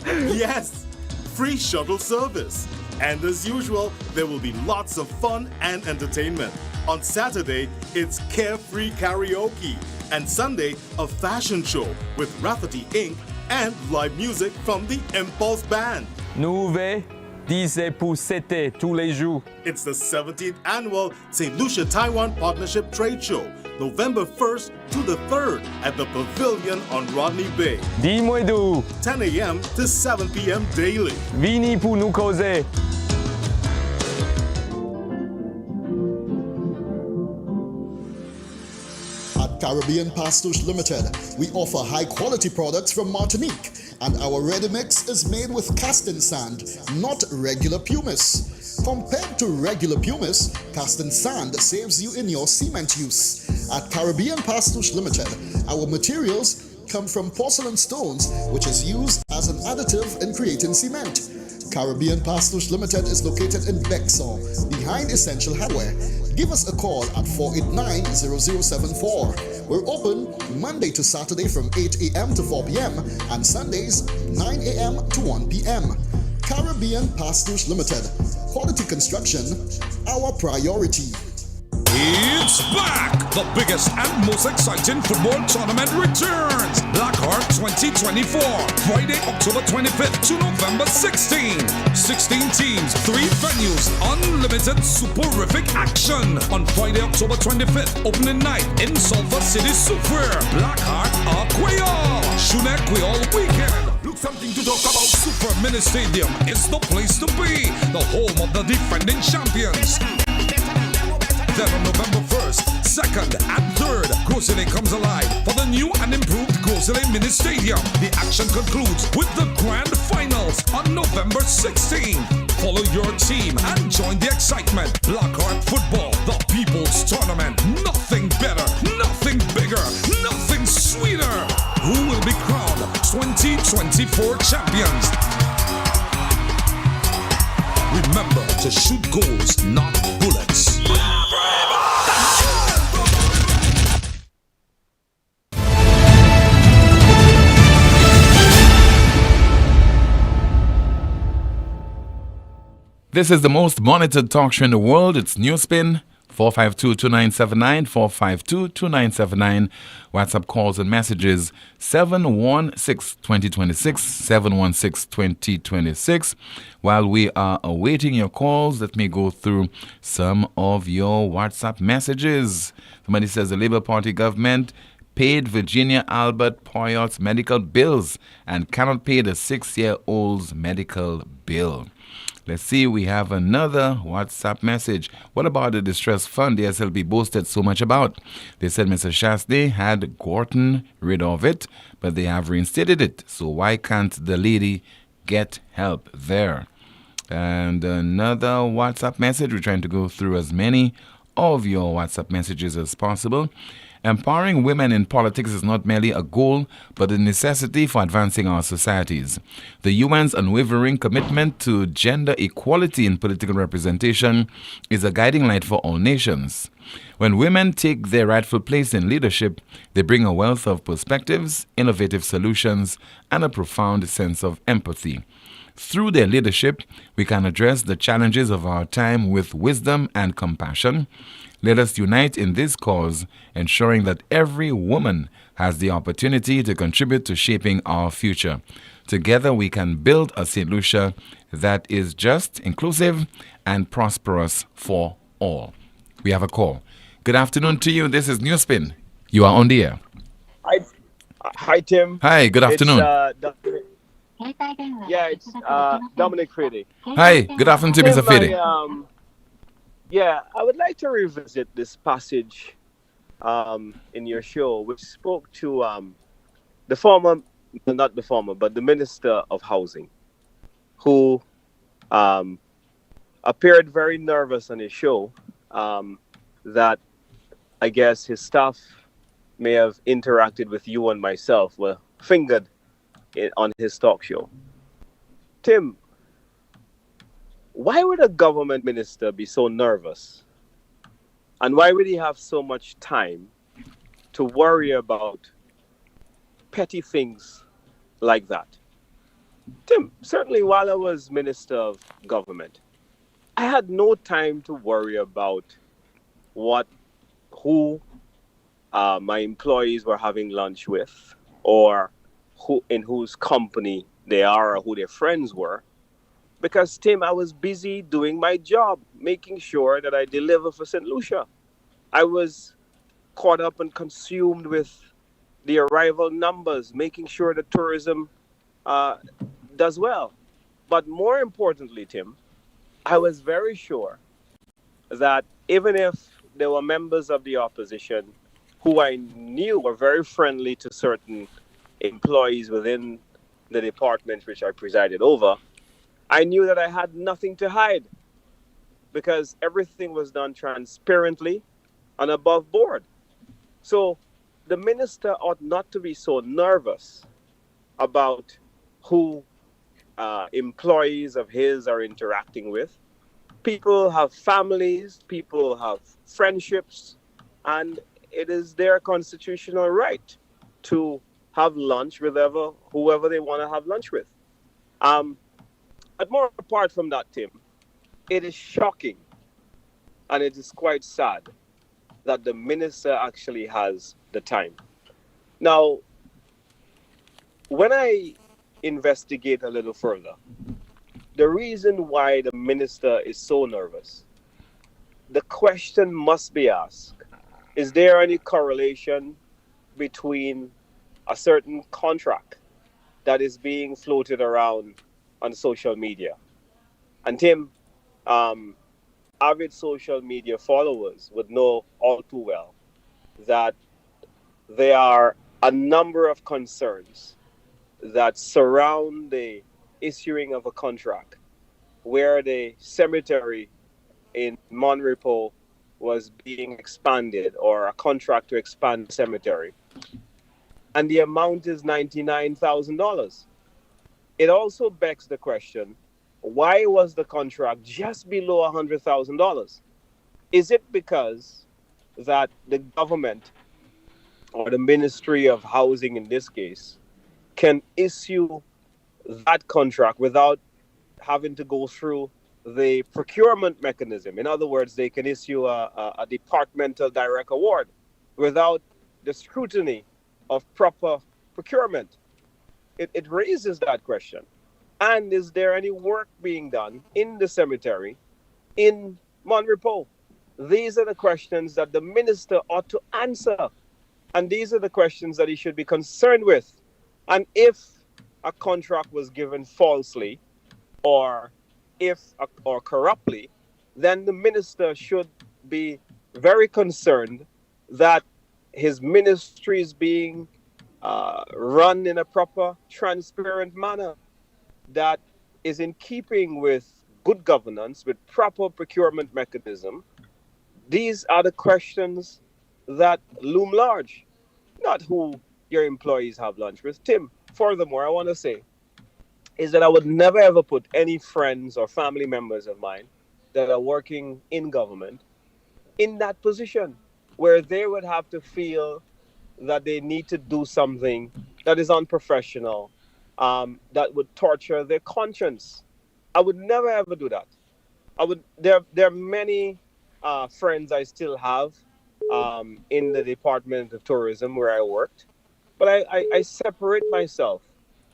Yes, free shuttle service. And as usual, there will be lots of fun and entertainment. On Saturday, it's carefree karaoke. And Sunday, a fashion show with Rafferty Inc. and live music from the Impulse Band. Nous disons pour c'était tous les jours. It's the 17th Annual St. Lucia Taiwan Partnership Trade Show, November 1st to the 3rd at the Pavilion on Rodney Bay. Dis-moi d'où. 10 a.m. to 7 p.m. daily. Vini pour nous causer. At Caribbean Pastouche Limited, we offer high-quality products from Martinique, and our ready mix is made with casting sand, not regular pumice. Compared to regular pumice, casting sand saves you in your cement use. At Caribbean Pastouche Limited, our materials come from porcelain stones, which is used as an additive in creating cement. Caribbean Pastouche Limited is located in Bexon, behind Essential Hardware. Give us a call at 489-0074. We're open Monday to Saturday from 8 a.m. to 4 p.m. and Sundays 9 a.m. to 1 p.m. Caribbean Pastouche Limited. Quality construction, our priority. It's back! The biggest and most exciting football tournament returns. Blackheart 2024. Friday, October 25th to November 16th. 16 teams, 3 venues, unlimited superific action. On Friday, October 25th, opening night in Sulphur City Super. Blackheart Aquayol. Shune Aquayol weekend. Look, something to talk about. Super Mini Stadium is the place to be. The home of the defending champions. Then on November 1st, 2nd, and 3rd, Grosselet comes alive for the new and improved Grosselet Mini Stadium. The action concludes with the grand finals on November 16th. Follow your team and join the excitement. Blackheart Football, the People's Tournament. Nothing better, nothing bigger, nothing sweeter. Who will be crowned 2024 champions? Remember to shoot goals, not bullets. This is the most monitored talk show in the world. It's NewsSpin, 452-2979, 452-2979. WhatsApp calls and messages, 716-2026, 716-2026. While we are awaiting your calls, let me go through some of your WhatsApp messages. Somebody says the Labour Party government paid Virginia Albert Poyot's medical bills and cannot pay the 6-year-old's medical bill. Let's see, we have another WhatsApp message. What about the distress fund the SLB boasted so much about? They said Mr. Shastey had gotten rid of it, but they have reinstated it. So why can't the lady get help there? And another WhatsApp message. We're trying to go through as many of your WhatsApp messages as possible. Empowering women in politics is not merely a goal, but a necessity for advancing our societies. The UN's unwavering commitment to gender equality in political representation is a guiding light for all nations. When women take their rightful place in leadership, they bring a wealth of perspectives, innovative solutions, and a profound sense of empathy. Through their leadership, we can address the challenges of our time with wisdom and compassion. Let us unite in this cause, ensuring that every woman has the opportunity to contribute to shaping our future. Together, we can build a St. Lucia that is just, inclusive, and prosperous for all. We have a call. Good afternoon to you. This is NewsSpin. You are on the air. Hi, Tim. Hi, good afternoon. It's Dominic Fede. Hi, good afternoon to Mr. Fede. I would like to revisit this passage in your show, which spoke to the Minister of Housing, who appeared very nervous on his show that I guess his staff may have interacted with you and myself, were fingered on his talk show. Tim, why would a government minister be so nervous? And why would he have so much time to worry about petty things like that? Tim, certainly while I was Minister of Government, I had no time to worry about who my employees were having lunch with, or in whose company they are, or who their friends were. Because, Tim, I was busy doing my job, making sure that I deliver for St. Lucia. I was caught up and consumed with the arrival numbers, making sure that tourism does well. But more importantly, Tim, I was very sure that even if there were members of the opposition who I knew were very friendly to certain employees within the department which I presided over, I knew that I had nothing to hide because everything was done transparently and above board. So the minister ought not to be so nervous about who employees of his are interacting with. People have families, people have friendships, and it is their constitutional right to have lunch with whoever they want to have lunch with. But more apart from that, Tim, it is shocking and it is quite sad that the minister actually has the time. Now, when I investigate a little further, the reason why the minister is so nervous, the question must be asked, is there any correlation between a certain contract that is being floated around on social media? And Tim, avid social media followers would know all too well that there are a number of concerns that surround the issuing of a contract where the cemetery in Monrepo was being expanded, or a contract to expand the cemetery, and the amount is $99,000. It also begs the question, why was the contract just below $100,000? Is it because that the government, or the Ministry of Housing in this case, can issue that contract without having to go through the procurement mechanism. In other words, they can issue a departmental direct award without the scrutiny of proper procurement. It raises that question. And is there any work being done in the cemetery in Monrepo? These are the questions that the minister ought to answer. And these are the questions that he should be concerned with. And if a contract was given falsely or or corruptly, then the minister should be very concerned that his ministry is being run in a proper, transparent manner that is in keeping with good governance, with proper procurement mechanism. These are the questions that loom large, not who your employees have lunch with. Tim, furthermore, I want to say is that I would never ever put any friends or family members of mine that are working in government in that position where they would have to feel that they need to do something that is unprofessional, that would torture their conscience. I would never ever do that. There are many friends I still have in the Department of Tourism where I worked, but I separate myself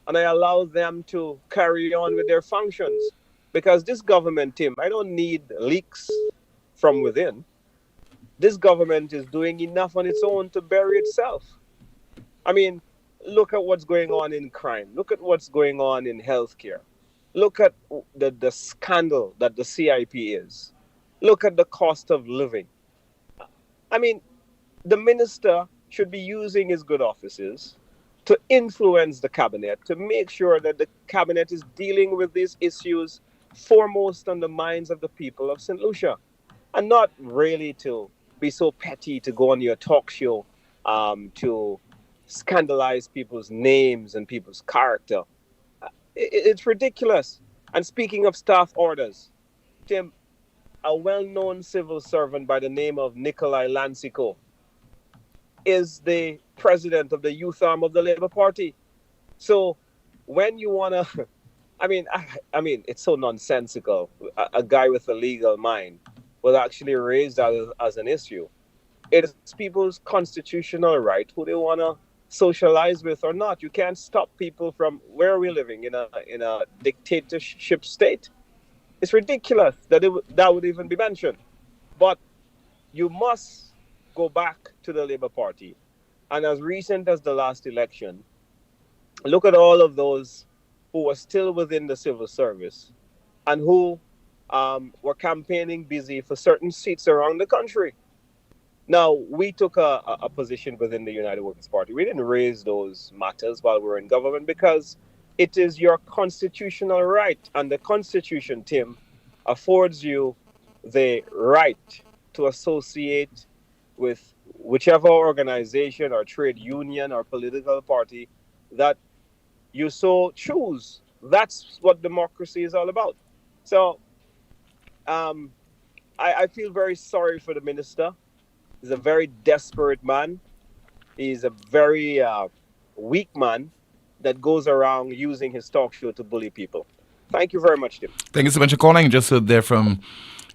and I allow them to carry on with their functions. Because this government, Tim, I don't need leaks from within. This government is doing enough on its own to bury itself. I mean, look at what's going on in crime. Look at what's going on in healthcare. Look at the scandal that the CIP is. Look at the cost of living. I mean, the minister should be using his good offices to influence the cabinet, to make sure that the cabinet is dealing with these issues foremost on the minds of the people of St. Lucia, and not really to be so petty to go on your talk show to scandalize people's names and people's character. It's ridiculous. And speaking of staff orders, Tim, a well-known civil servant by the name of Nikolai Lancico is the president of the youth arm of the Labour Party. So when you want to, I mean, it's so nonsensical. A guy with a legal mind will actually raise that as an issue. It's people's constitutional right who they want to socialize with or not. You can't stop people from, where are we living, in a dictatorship state? It's ridiculous that that would even be mentioned. But you must go back to the Labour Party. And as recent as the last election, look at all of those who were still within the civil service and who were campaigning busy for certain seats around the country. Now, we took a position within the United Workers' Party. We didn't raise those matters while we were in government because it is your constitutional right. And the Constitution, Tim, affords you the right to associate with whichever organization or trade union or political party that you so choose. That's what democracy is all about. So I feel very sorry for the minister. He's a very desperate man. He's a very weak man that goes around using his talk show to bully people. Thank you very much, Tim. Thank you so much for calling. Just heard there from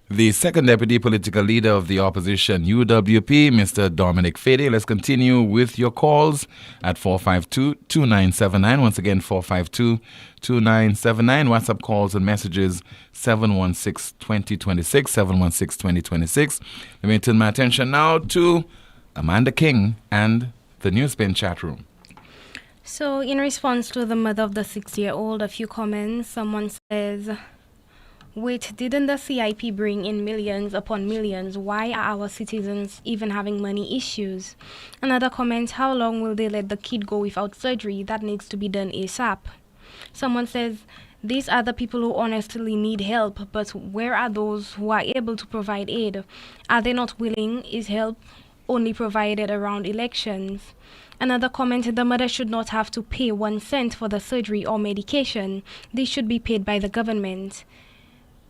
the second deputy political leader of the opposition, UWP, Mr. Dominic Fede. Let's continue with your calls at 452-2979. Once again, 452-2979. WhatsApp calls and messages 716-2026, 716-2026. Let me turn my attention now to Amanda King and the NewsSpin chat room. So, in response to the mother of the 6-year-old, a few comments. Someone says, wait, didn't the CIP bring in millions upon millions? Why are our citizens even having money issues? Another comment, how long will they let the kid go without surgery? That needs to be done ASAP. Someone says, these are the people who honestly need help, but where are those who are able to provide aid? Are they not willing? Is help only provided around elections? Another comment, the mother should not have to pay 1 cent for the surgery or medication. These should be paid by the government.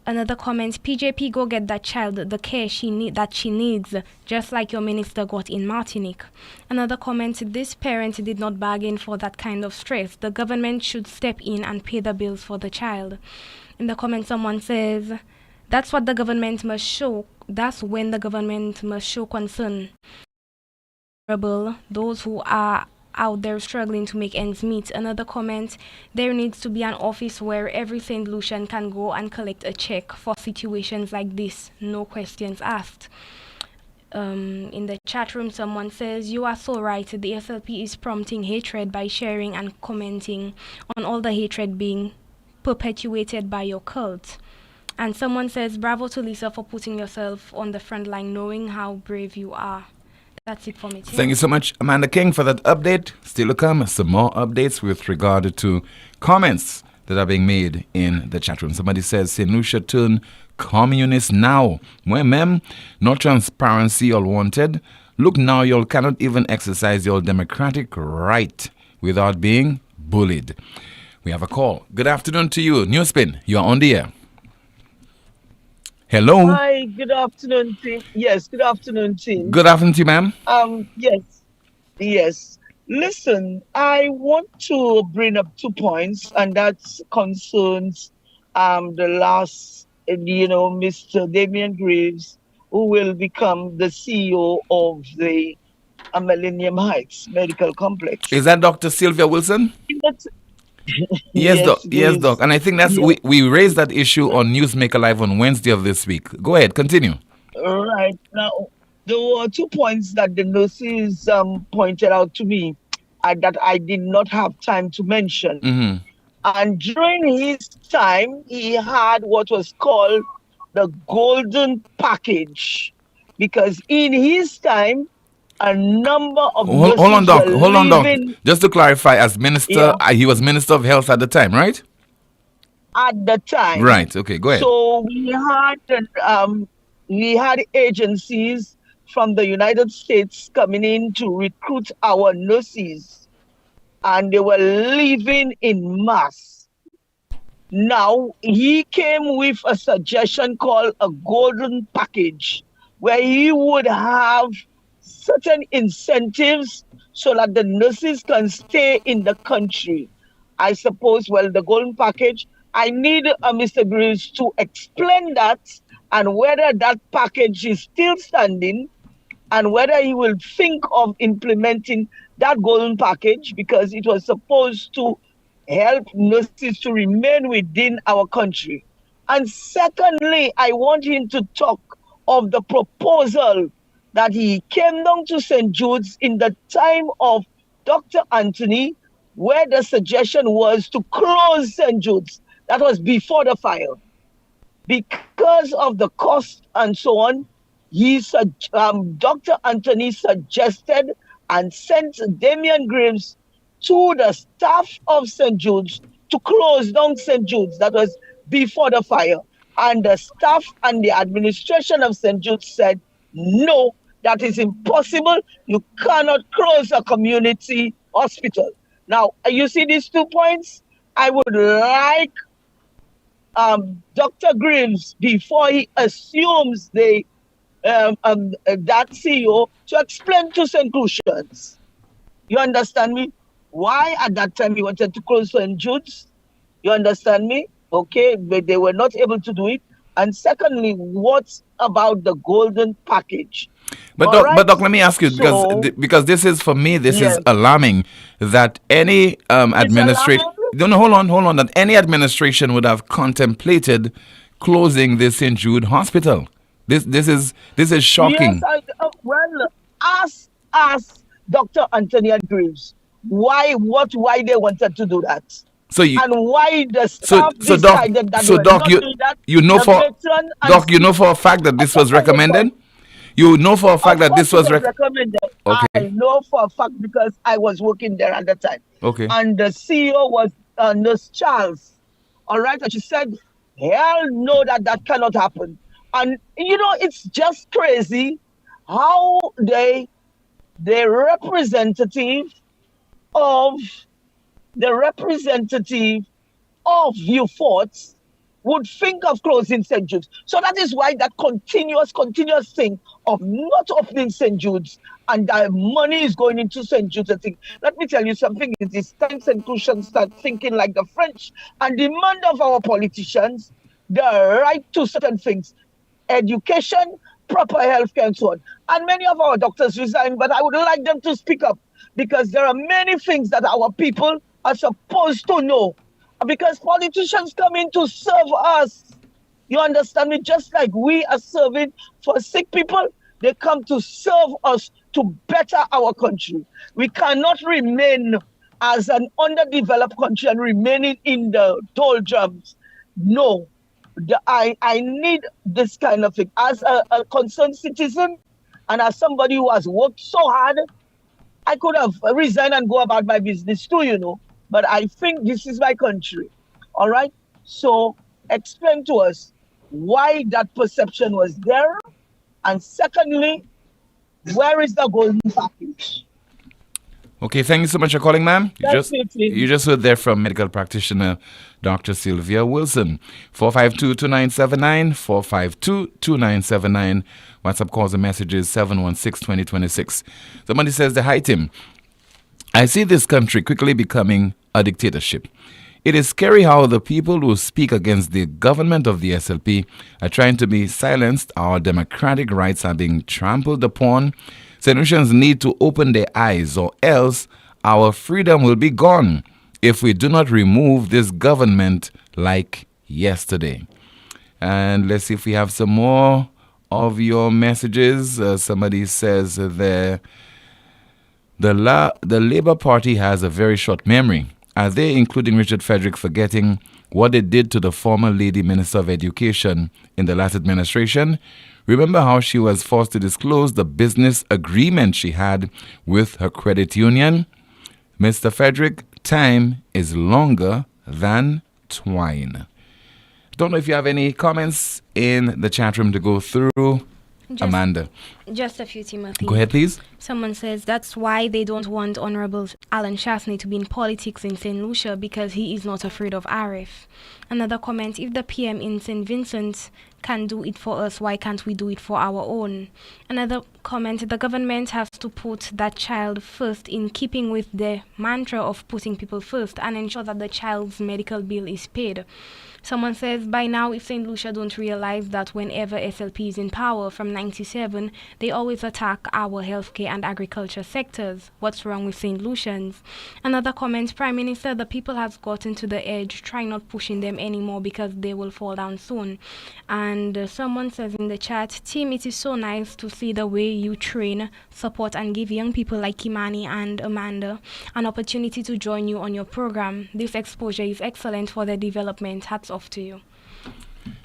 Another comment, PJP, go get that child the care that she needs, just like your minister got in Martinique. Another comment, this parent did not bargain for that kind of stress. The government should step in and pay the bills for the child. In the comment, someone says, That's what the government must show. That's when the government must show concern. Those who are out there struggling to make ends meet. Another comment, there needs to be an office where every St. Lucian can go and collect a check for situations like this. No questions asked. In the chat room, someone says, "You are so right. The SLP is prompting hatred by sharing and commenting on all the hatred being perpetuated by your cult." And someone says, "Bravo to Lisa for putting yourself on the front line, knowing how brave you are." That's it for me, Tim. Thank you so much, Amanda King, for that update. Still to come, some more updates with regard to comments that are being made in the chat room. Somebody says, St. Lucia turn communist now. Well, ma'am, no transparency all wanted. Look now, you all cannot even exercise your democratic right without being bullied. We have a call. Good afternoon to you. NewsSpin, you are on the air. Hello. Hi, good afternoon, team. Yes, good afternoon, team. Good afternoon to you, ma'am. Yes. Listen, I want to bring up 2 points, and that concerns the last, Mr. Damian Graves, who will become the CEO of the Millennium Heights Medical Complex. Is that Dr. Sylvia Wilson? Yes, Doc. Yes, Doc. And I think that's we raised that issue on Newsmaker Live on Wednesday of this week. Go ahead, continue. All right. Now, there were 2 points that the nurses pointed out to me that I did not have time to mention. Mm-hmm. And during his time, he had what was called the golden package, because in his time, a number of nurses Hold on, Doc. were Hold on, Doc. leaving Just to clarify, as minister, he was Minister of Health at the time, right? at the time. Right. Okay. Go ahead. So we had agencies from the United States coming in to recruit our nurses, and they were leaving in mass. Now, he came with a suggestion called a golden package, where he would have certain incentives so that the nurses can stay in the country. I suppose, the golden package, I need Mr. Greaves to explain that, and whether that package is still standing, and whether he will think of implementing that golden package, because it was supposed to help nurses to remain within our country. And secondly, I want him to talk of the proposal that he came down to St. Jude's in the time of Dr. Anthony, where the suggestion was to close St. Jude's. That was before the fire. Because of the cost and so on, Dr. Anthony suggested and sent Damian Graves to the staff of St. Jude's to close down St. Jude's. That was before the fire. And the staff and the administration of St. Jude's said, no, that is impossible. You cannot close a community hospital. Now, you see these 2 points? I would like Dr. Graves, before he assumes that CEO, to explain to St. Lucians. You understand me? Why at that time he wanted to close St. Jude's? You understand me? Okay, but they were not able to do it. And secondly, what about the golden package? But Doc, let me ask you, because this is, for me, this is alarming that any administration... No, hold on. That any administration would have contemplated closing the St. Jude Hospital. This is shocking. Yes, ask Dr. Anthony Graves why they wanted to do that. And why the staff decided that Doc, you know for a fact that this was recommended? You know for a fact that this was recommended. Okay. I know for a fact because I was working there at the time. Okay. And the CEO was Nurse Charles. All right. And she said, hell no, that cannot happen. And, it's just crazy how the representative of Viewforts would think of closing St. Jude's. So that is why that continuous thing of not opening St. Jude's and the money is going into St. Jude's. Let me tell you something. It is time St. Lucians start thinking like the French and demand of our politicians the right to certain things, education, proper health care, and so on. And many of our doctors resign, but I would like them to speak up because there are many things that our people are supposed to know. Because politicians come in to serve us. You understand me? Just like we are serving for sick people, they come to serve us to better our country. We cannot remain as an underdeveloped country and remaining in the doldrums. No. I need this kind of thing. As a concerned citizen and as somebody who has worked so hard, I could have resigned and go about my business too, you know. But I think this is my country. All right? So explain to us why that perception was there. And secondly, where is the golden package? Okay, thank you so much for calling, ma'am. That's You just heard there from medical practitioner Dr. Sylvia Wilson. 452-2979, 452-2979. WhatsApp calls and messages 716-2026. Somebody says, the hi Tim. I see this country quickly becoming a dictatorship. It is scary how the people who speak against the government of the SLP are trying to be silenced. Our democratic rights are being trampled upon. Solutions need to open their eyes, or else our freedom will be gone if we do not remove this government like yesterday. And let's see if we have some more of your messages. Somebody says there, the Labour Party has a very short memory. Are they, including Richard Frederick, forgetting what they did to the former Lady Minister of Education in the last administration? Remember how she was forced to disclose the business agreement she had with her credit union? Mr. Frederick, time is longer than twine. Don't know if you have any comments in the chat room to go through. Amanda. Just a few, Timothy. Go ahead, please. Someone says that's why they don't want Honorable Alan Chasney to be in politics in St. Lucia, because he is not afraid of Arif. Another comment, if the PM in St. Vincent can do it for us, why can't we do it for our own? Another comment, the government has to put that child first, in keeping with the mantra of putting people first, and ensure that the child's medical bill is paid. Someone says, by now, if St. Lucia don't realize that whenever SLP is in power from 97, they always attack our healthcare and agriculture sectors. What's wrong with St. Lucians? Another comment, Prime Minister, the people have gotten to the edge. Try not pushing them anymore because they will fall down soon. And someone says in the chat, Team, it is so nice to see the way you train, support, and give young people like Kimani and Amanda an opportunity to join you on your program. This exposure is excellent for their development. Hats off to you.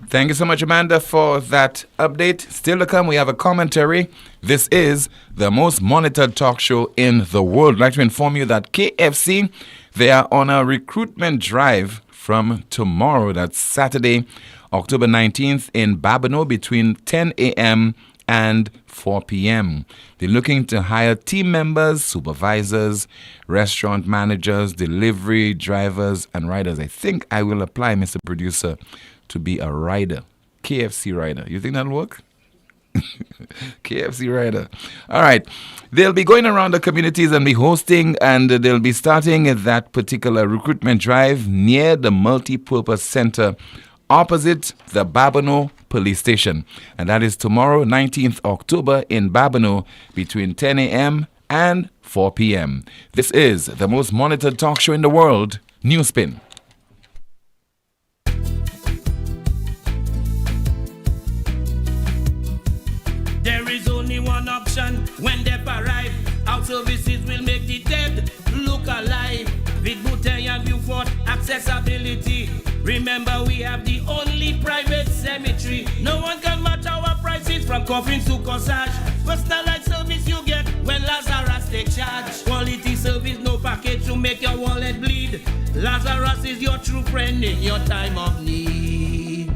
Thank you so much, Amanda, for that update. Still to come, we have a commentary. This is the most monitored talk show in the world. I'd like to inform you that KFC, they are on a recruitment drive from tomorrow. That's Saturday, October 19th in Babonneau between 10 a.m. and 4 p.m. They're looking to hire team members, supervisors, restaurant managers, delivery drivers, and riders. I think I will apply, Mr. Producer, to be a rider, KFC rider. You think that'll work? KFC rider. All right. They'll be going around the communities and be hosting, and they'll be starting at that particular recruitment drive near the multi-purpose center opposite the Babonneau police station. And that is tomorrow, 19th October in Babonneau between 10 a.m. and 4 p.m. This is the most monitored talk show in the world, NewsSpin. There is only one option when they arrive. Our services will make the dead look alive. With Bouteille and Beaufort accessibility. Remember, we have the only private cemetery. No one can match our prices from coffins to corsage. Personalized service you get when Lazarus takes charge. Quality service, no package to make your wallet bleed. Lazarus is your true friend in your time of need.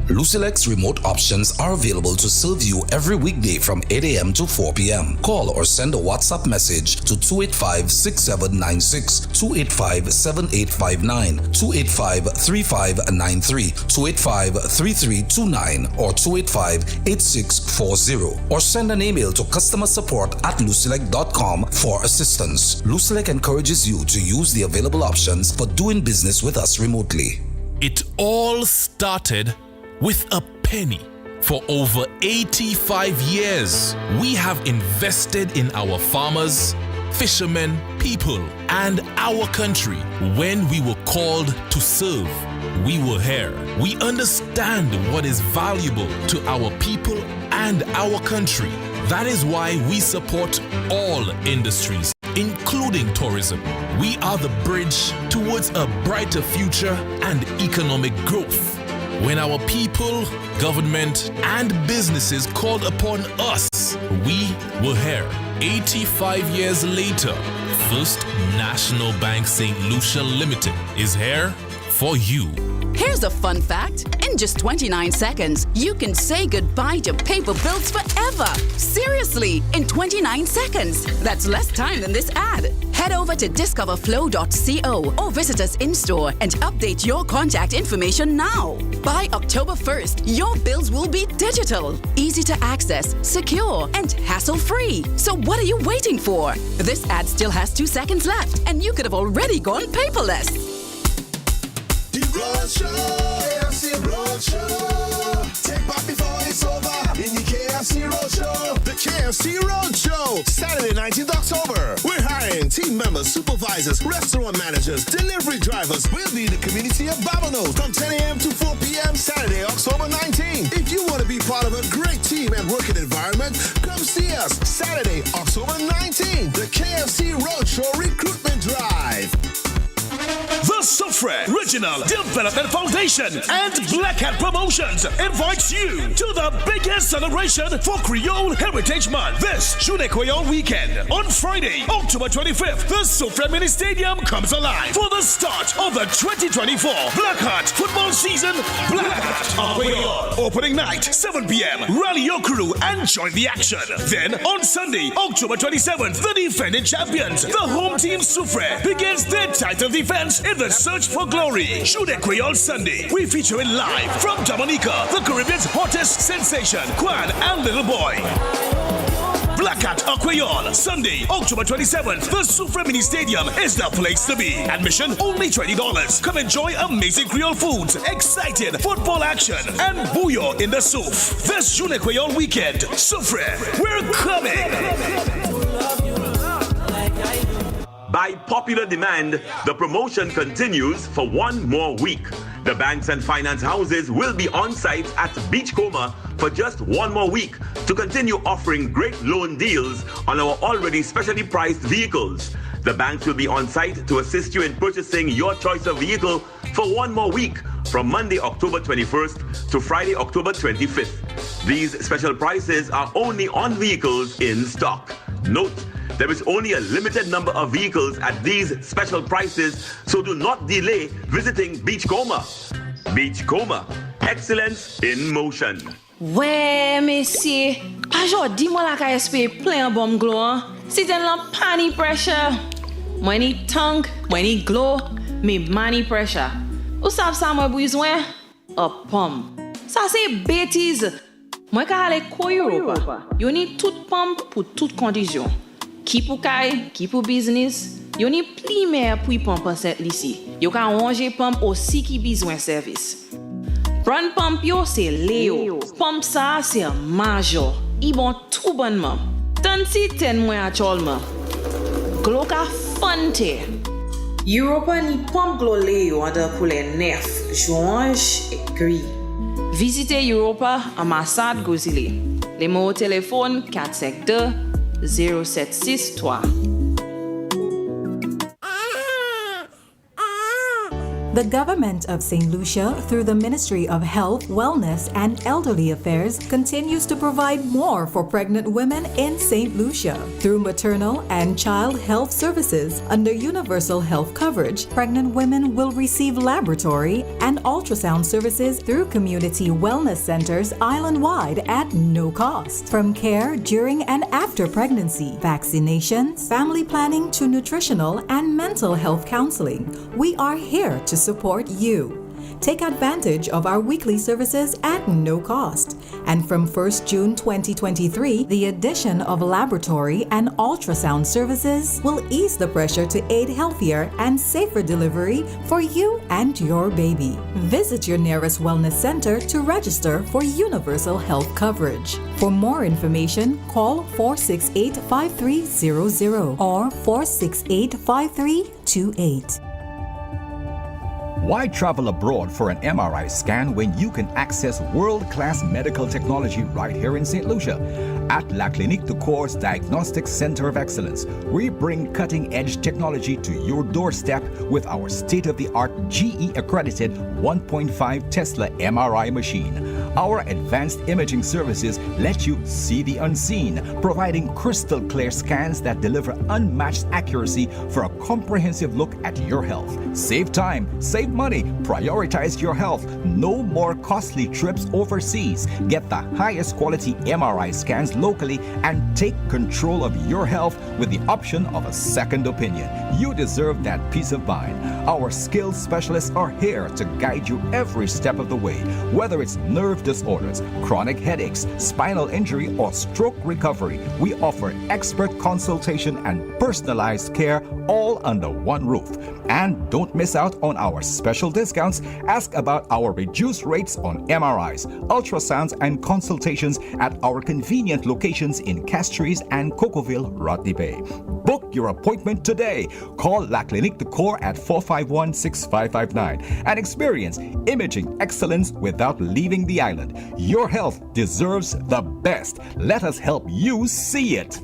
Lucilex remote options are available to serve you every weekday from 8 a.m. to 4 p.m. Call or send a WhatsApp message to 285-6796, 285-7859, 285-3593, 285-3329, or 285-8640. Or send an email to customersupport@lucilec.com for assistance. Lucilec encourages you to use the available options for doing business with us remotely. It all started with a penny. For over 85 years, we have invested in our farmers, fishermen, people, and our country. When we were called to serve, we were here. We understand what is valuable to our people and our country. That is why we support all industries, including tourism. We are the bridge towards a brighter future and economic growth. When our people, government, and businesses called upon us, we were here. 85 years later, First National Bank St. Lucia Limited is here for you. Here's a fun fact. In just 29 seconds, you can say goodbye to paper bills forever. Seriously, in 29 seconds. That's less time than this ad. Head over to discoverflow.co or visit us in-store and update your contact information now. By October 1st, your bills will be digital, easy to access, secure, and hassle-free. So what are you waiting for? This ad still has 2 seconds left, and you could have already gone paperless. KFC Roadshow. Take back before it's over in the KFC Roadshow. The KFC Roadshow, Saturday, 19th October. We're hiring team members, supervisors, restaurant managers, delivery drivers. We'll be in the community of Babanos from 10 a.m. to 4 p.m. Saturday, October 19th. If you want to be part of a great team and working environment, come see us Saturday, October 19th. The KFC Roadshow Recruitment Drive. The Sufre Regional Development Foundation and Black Hat Promotions invites you to the biggest celebration for Creole Heritage Month this Journée Creole weekend. On Friday, October 25th, the Sufre Mini Stadium comes alive for the start of the 2024 Black Hat football season. Black Hat Creole. Opening night, 7 p.m. Rally your crew and join the action. Then on Sunday, October 27th, the defending champions, the home team Sufre, begins their title defense in the search for glory. Journée Creole Sunday. We feature it live from Dominica, the Caribbean's hottest sensation, Quan and Little Boy. Black Hat Creole Sunday, October 27th. The Sufre Mini Stadium is the place to be. Admission only $20. Come enjoy amazing Creole foods, exciting football action, and bouillon in the Souf. This Journée Creole weekend, Sufre, we're coming. By popular demand, the promotion continues for one more week. The banks and finance houses will be on site at Beachcomber for just one more week to continue offering great loan deals on our already specially priced vehicles. The banks will be on site to assist you in purchasing your choice of vehicle for one more week from Monday, October 21st to Friday, October 25th. These special prices are only on vehicles in stock. Note, there is only a limited number of vehicles at these special prices, so do not delay visiting Beachcomber. Beachcomber, excellence in motion. Ouais, messieurs, aujourd'hui, moi la KSP plein bon glow. C'est un pani pressure. Moi ni tongue, moi ni glow, mais money pressure. Ou savez ça moi besoin? A pomme. Ça c'est bêtise. Moi ka aller ko Europa. Yo ni toute pomme pour toute condition. Qui pour kay, qui pour business. Yo ni pli mer pour pomme cette ici. Yo ka ranger pomme aussi qui besoin service. Prendre pomme yo c'est Léo. Pomme ça c'est major. I bon tout bonnement. Tant si ten moi actuellement. Glo ka fonte. Europa ni pomme glo Léo ada pour les nerfs, joinge et gris. Visitez Europa ambassade Gozile. Les mots au téléphone 452 0763. The government of St. Lucia, through the Ministry of Health, Wellness, and Elderly Affairs, continues to provide more for pregnant women in St. Lucia. Through maternal and child health services under universal health coverage, pregnant women will receive laboratory and ultrasound services through community wellness centers island-wide at no cost. From care during and after pregnancy, vaccinations, family planning to nutritional and mental health counseling, we are here to support you. Take advantage of our weekly services at no cost. And from 1st June 2023, the addition of laboratory and ultrasound services will ease the pressure to aid healthier and safer delivery for you and your baby. Visit your nearest wellness center to register for universal health coverage. For more information, call 468-5300 or 468-5328. Why travel abroad for an MRI scan when you can access world-class medical technology right here in St. Lucia? At La Clinique de Corps Diagnostic Center of Excellence, we bring cutting-edge technology to your doorstep with our state-of-the-art GE-accredited 1.5 Tesla MRI machine. Our advanced imaging services let you see the unseen, providing crystal-clear scans that deliver unmatched accuracy for a comprehensive look at your health. Save time, save money, prioritize your health. No more costly trips overseas. Get the highest quality MRI scans locally and take control of your health with the option of a second opinion. You deserve that peace of mind. Our skilled specialists are here to guide you every step of the way. Whether it's nerve disorders, chronic headaches, spinal injury, or stroke recovery, we offer expert consultation and personalized care all under one roof. And don't miss out on our special discounts. Ask about our reduced rates on MRIs, ultrasounds, and consultations at our convenient locations in Castries and Cocoville, Rodney Bay. Book your appointment today. Call La Clinique de Corps at 451-6559 and experience imaging excellence without leaving the island. Your health deserves the best. Let us help you see it.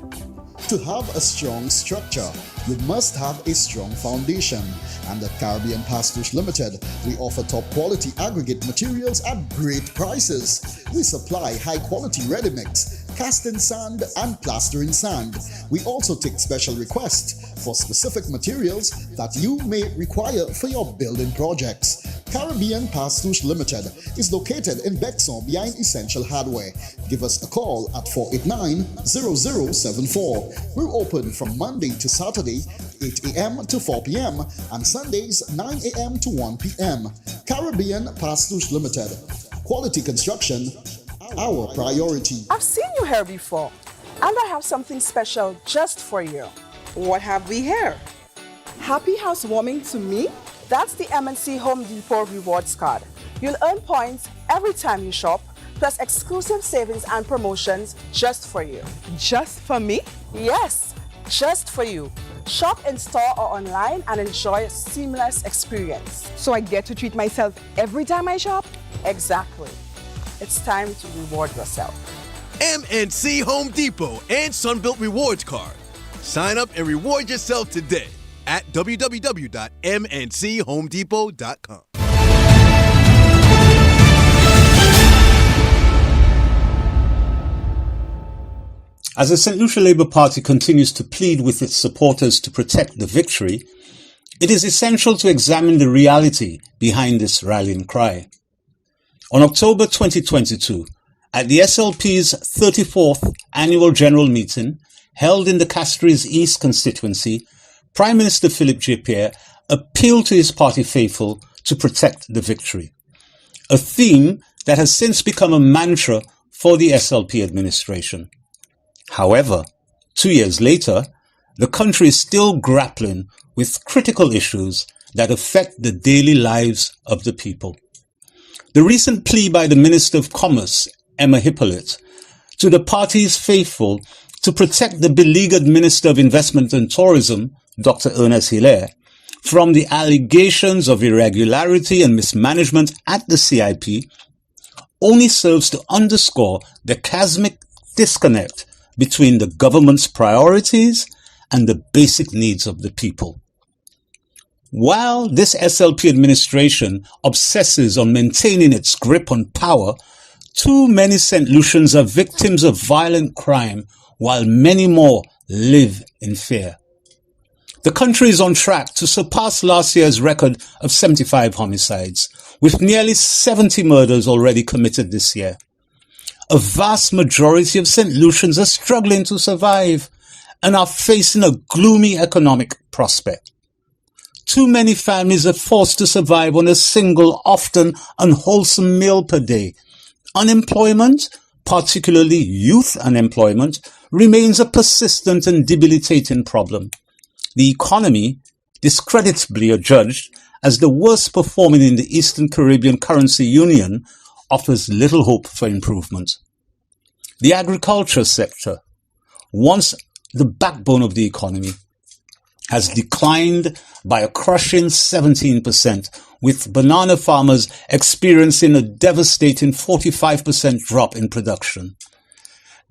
To have a strong structure, you must have a strong foundation. And at Caribbean Pastouche Limited, we offer top quality aggregate materials at great prices. We supply high quality ready mix, casting sand and plastering sand. We also take special requests for specific materials that you may require for your building projects. Caribbean Pastouche Limited is located in Bexon behind Essential Hardware. Give us a call at 489-0074. We're open from Monday to Saturday, 8 a.m. to 4 p.m. and Sundays, 9 a.m. to 1 p.m. Caribbean Pastouche Limited. Quality construction, our priority. I've seen you here before, and I have something special just for you. What have we here? Happy housewarming to me? That's the MNC Home Depot Rewards Card. You'll earn points every time you shop, plus exclusive savings and promotions just for you. Just for me? Yes, just for you. Shop in store or online and enjoy a seamless experience. So I get to treat myself every time I shop? Exactly. It's time to reward yourself. MNC Home Depot and Sunbelt Rewards Card. Sign up and reward yourself today at www.mnchomedepot.com. As the St. Lucia Labour Party continues to plead with its supporters to protect the victory, it is essential to examine the reality behind this rallying cry. On October 2022, at the SLP's 34th Annual General Meeting, held in the Castries East constituency, Prime Minister Philippe J. appealed to his party faithful to protect the victory, a theme that has since become a mantra for the SLP administration. However, 2 years later, the country is still grappling with critical issues that affect the daily lives of the people. The recent plea by the Minister of Commerce, Emma Hippolyte, to the party's faithful to protect the beleaguered Minister of Investment and Tourism, Dr. Ernest Hilaire, from the allegations of irregularity and mismanagement at the CIP only serves to underscore the chasmic disconnect between the government's priorities and the basic needs of the people. While this SLP administration obsesses on maintaining its grip on power, too many St. Lucians are victims of violent crime, while many more live in fear. The country is on track to surpass last year's record of 75 homicides, with nearly 70 murders already committed this year. A vast majority of St. Lucians are struggling to survive and are facing a gloomy economic prospect. too many families are forced to survive on a single, often unwholesome meal per day. Unemployment, particularly youth unemployment, remains a persistent and debilitating problem. The economy, discreditably adjudged as the worst performing in the Eastern Caribbean Currency Union, offers little hope for improvement. The agriculture sector, once the backbone of the economy, has declined by a crushing 17%, with banana farmers experiencing a devastating 45% drop in production.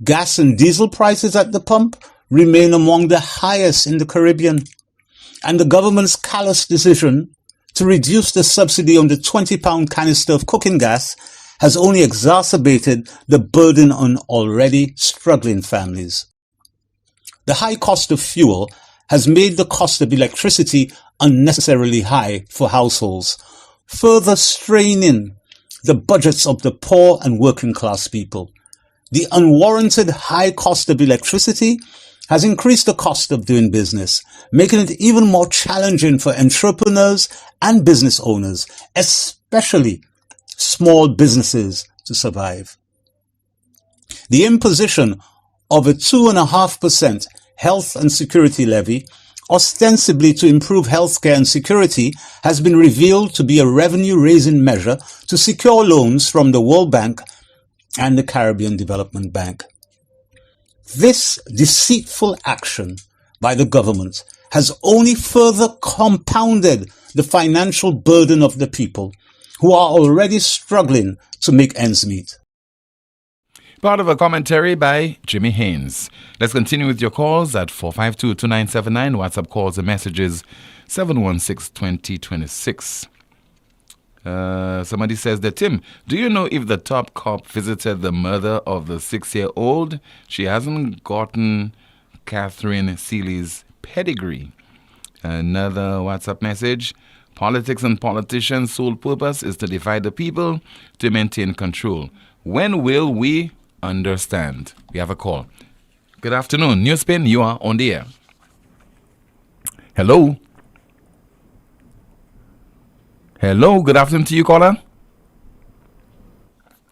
Gas and diesel prices at the pump remain among the highest in the Caribbean, and the government's callous decision to reduce the subsidy on the £20 canister of cooking gas has only exacerbated the burden on already struggling families. The high cost of fuel has made the cost of electricity unnecessarily high for households, further straining the budgets of the poor and working class people. The unwarranted high cost of electricity has increased the cost of doing business, making it even more challenging for entrepreneurs and business owners, especially small businesses, to survive. The imposition of a 2.5% health and security levy, ostensibly to improve healthcare and security, has been revealed to be a revenue-raising measure to secure loans from the World Bank and the Caribbean Development Bank. This deceitful action by the government has only further compounded the financial burden of the people who are already struggling to make ends meet. Part of a commentary by Jimmy Haynes. Let's continue with your calls at 452-2979. WhatsApp calls and messages 716-2026. Somebody says that, Tim, do you know if the top cop visited the mother of the 6-year-old? She hasn't gotten Catherine Seeley's pedigree. Another WhatsApp message. Politics and politicians' sole purpose is to divide the people to maintain control. When will we understand? We have a call. Good afternoon. NewsSpin, you are on the air. Hello. Hello, good afternoon to you, caller.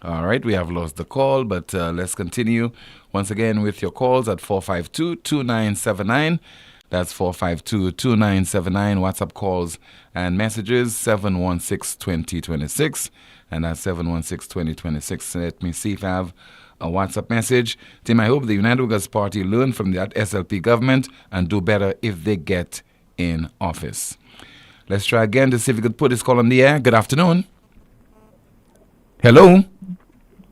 All right, we have lost the call, but let's continue once again with your calls at 452-2979. That's 452-2979. WhatsApp calls and messages 716-2026. And that's 716-2026. Let me see if I have a WhatsApp message. Tim, I hope the United Workers' Party learn from that SLP government and do better if they get in office. Let's try again to see if we could put this call on the air. Good afternoon. Hello.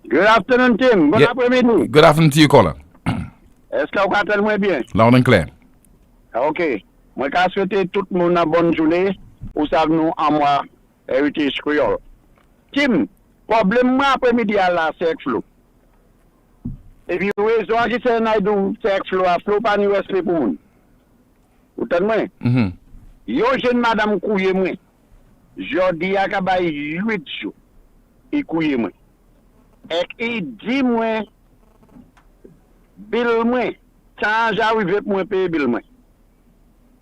Good afternoon, Tim. Good afternoon. Good afternoon to you, caller. Est-ce que vous entendez bien? Loud and clear. OK. Moi, je souhaite tout le monde une bonne journée. Ou savez nous en moi, héritage créole. Tim, problème après-midi à la sex flow. Et puis, raison qui c'est naïdou sex flow à flow pas ni respect pour moun. Vous entendez? Yo jeune madame kouye moi. Jodi a ka bay 8 jours. I kouye moi. Ek i di moi bill moi. Quand j'arrive moi payer bill moi.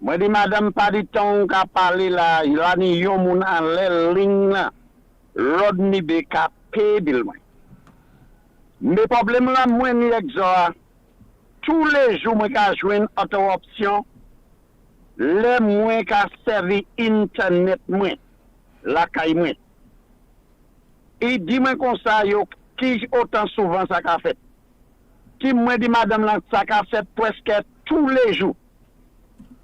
Moi di madame pas di temps ka parler là, il a ni yo moun en le ligne là. Rodney be ka payer bill moi. Mais problème là moi ni exo. Tous les jours moi ka joindre interruption. Le moins qu'a servi internet moins la caille moins. Il dit moi comme ça yo qui autant souvent ça qu'a fait. Qui moi dit madame là ça qu'a fait presque tous les jours.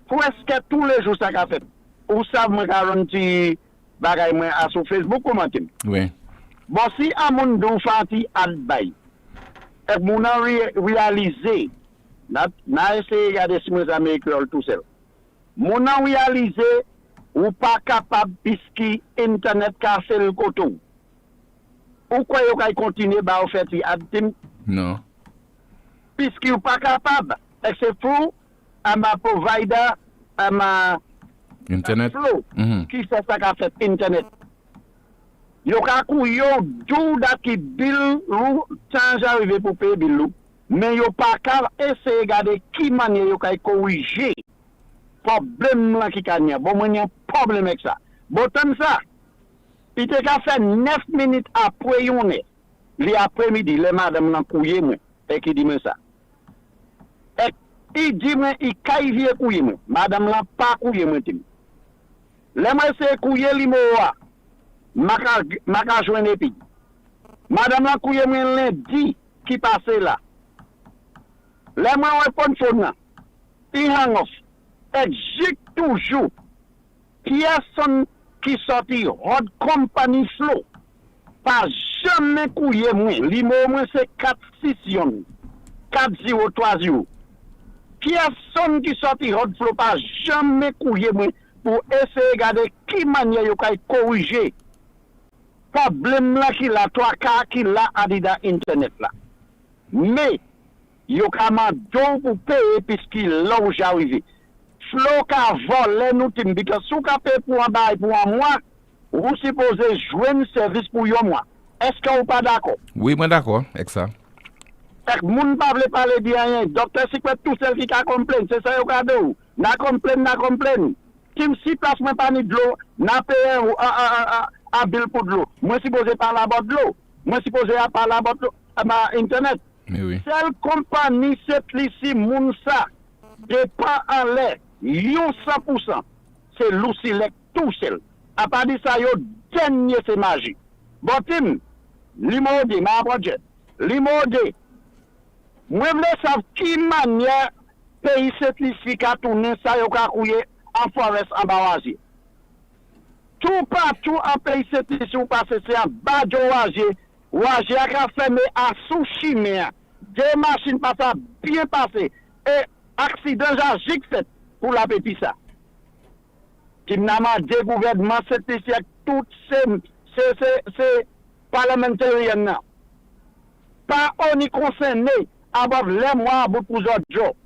Presque tous les jours ça qu'a fait. Ou ça moi garanti bagay moi à sur Facebook commenter. Oui. Bon si a moun don fanti adbay. Et moun a réaliser na essayer regarder si mes amis école tout seul. Mon a réalisé ou pas capable puisque internet casse le coton. Ou quoi yo kay continuer ba fait adim? Non. Puisque ou pas capable. Et c'est fou à ma provider à ma internet flow qui fait ça qu'a fait internet. Yo ka kou yo dou da ki bill ou change arrivé pour payer bill mais yo pas capable essayer regarder qui manière yo kay corriger problème là qui kanya bon moi problème avec ça. Botan ça, il te ka fait 9 minutes après yon est. L'après-midi, les madame nan kouye moi, et qui dit moi ça. Et il dit moi, il kaye vie kouye moi. Madame nan pas kouye moi tim. Les moi c'est kouye li moa. Maka joine epi. Madame nan kouye moi lundi qui passe là. Les moi répond phone nan. Il hang off. Exit toujours. Personne qui sorti hot company flow. Pas jamais couillé moi. Limo moi c'est 4-6 yon. 4-0-3-0. Personne qui sorti hot flow pas jamais couillé moi pour essayer de regarder qui manière yo kay corriger. Problème là qui la 3K qui la adida internet là. Mais yo ka mando pour payer puisqu'il là où j'arrive. Flow ka volé nous tim because sou ka payer pour un bail pour un mois. Vous supposez jouer un service pour un mois. Est-ce que vous pas d'accord? Oui, moi d'accord, avec ça. Fait que moun pa vle parler de rien. Docteur Secret tout seul qui ka complain, c'est ça yo ka de ou. Na complain. Kim si place moi pas ni de l'eau, na payer un bill pour de l'eau. Moi supposé parler about de l'eau. Moi supposé parler about internet. Mais oui. Seule compagnie c'est ici moun ça de pas en l'air. Yon 100%. C'est Lucilec tout seul. A pas dit ça yo dernier c'est magie. Bon tim, limode ma projet. Limode. Moi vle sav qui manière pays certificat tourner ça yo ka kouye en forest en bawazi. Tout partout en pays certificat ou passe c'est en bas de Waji a ka fermé à sous chimère. Des machines passent bien passé et accident jagique fait pour la pépi ça. Qui n'a pas de gouvernement certifié toutes ces parlementaires. Pas on y concerné avec les mois pour autres jours.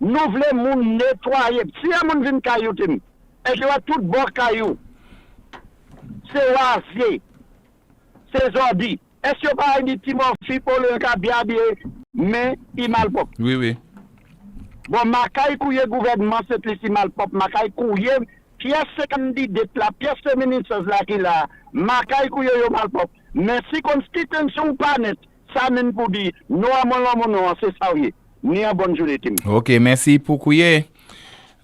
Nous voulons nettoyer. Si un monde vient caillou, et que va tout bon caillou, c'est oisier, c'est ordi. Est-ce que pas dit Timothy Poleon qui a bien habillé, mais il mal pop? Oui, oui. Bon, ma caille couille gouvernement, c'est ici mal pop. Ma caille couille, pièce 50 de la pièce féminine, là qui là. Ma caille couille mal pop. Mais si constitution pas net, ça même pour dire, non, c'est ça, oui. Ni un bonne journée, Tim. Ok, merci pour couiller.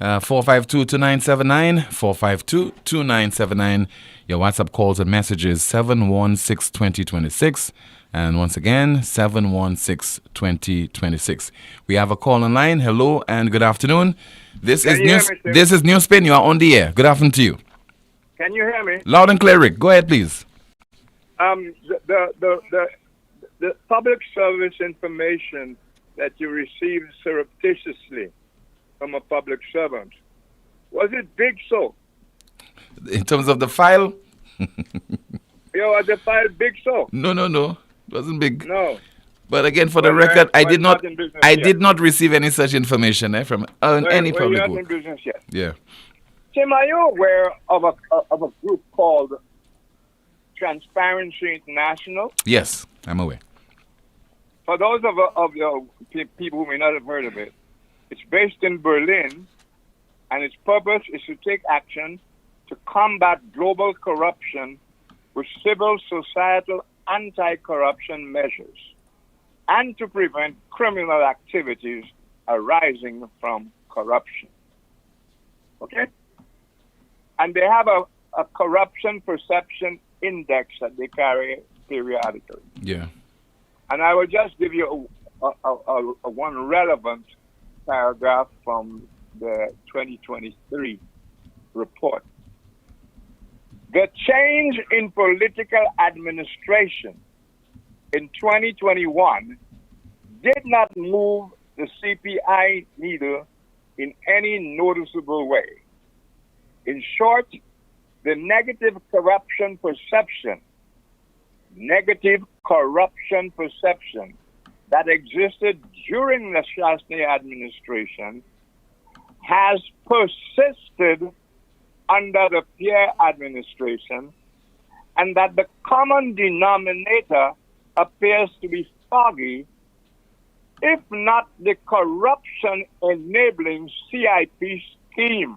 452-2979, 452-2979. Your WhatsApp calls and messages 716-2026. And once again, 716-2026. We have a call online. Hello and good afternoon. This is NewsSpin. You are on the air. Good afternoon to you. Can you hear me? Loud and clear, Rick. Go ahead, please. The public service information that you received surreptitiously from a public servant, was it big so? In terms of the file? Was the file big so? No. It wasn't big. No. But again, for the record, I did not receive any such information from any public you're group. not in business yet. Yeah. Tim, are you aware of a group called Transparency International? Yes, I'm aware. For those of your people who may not have heard of it, it's based in Berlin, and its purpose is to take action to combat global corruption with civil societal anti-corruption measures and to prevent criminal activities arising from corruption. Okay? And they have a corruption perception index that they carry periodically. Yeah. And I will just give you a one relevant paragraph from the 2023 report. The change in political administration in 2021 did not move the CPI needle in any noticeable way. In short, the negative corruption perception that existed during the Shastny administration has persisted under the Pierre administration, and that the common denominator appears to be foggy, if not the corruption enabling CIP scheme.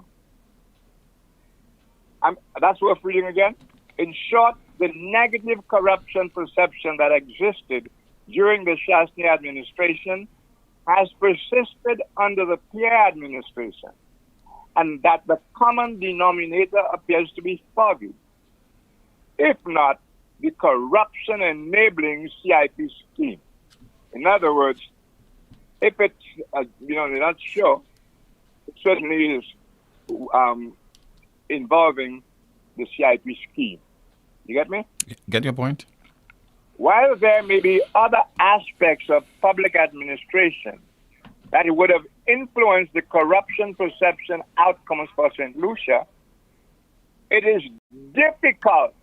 That's worth reading again. In short, the negative corruption perception that existed during the Chastney administration has persisted under the Pierre administration, and that the common denominator appears to be foggy, if not the corruption enabling CIP scheme. In other words, if it's, they're not sure, it certainly is involving the CIP scheme. You get me? Get your point? While there may be other aspects of public administration that would have influenced the corruption perception outcomes for St. Lucia, it is difficult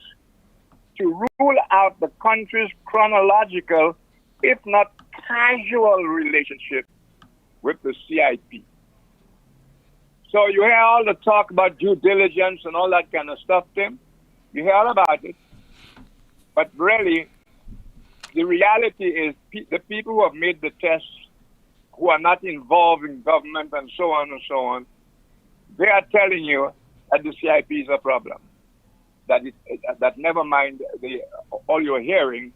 to rule out the country's chronological, if not casual, relationship with the CIP. So you hear all the talk about due diligence and all that kind of stuff, Tim. You hear all about it. But really, the reality is the people who have made the tests, who are not involved in government and so on, they are telling you that the CIP is a problem. That never mind all you're hearing,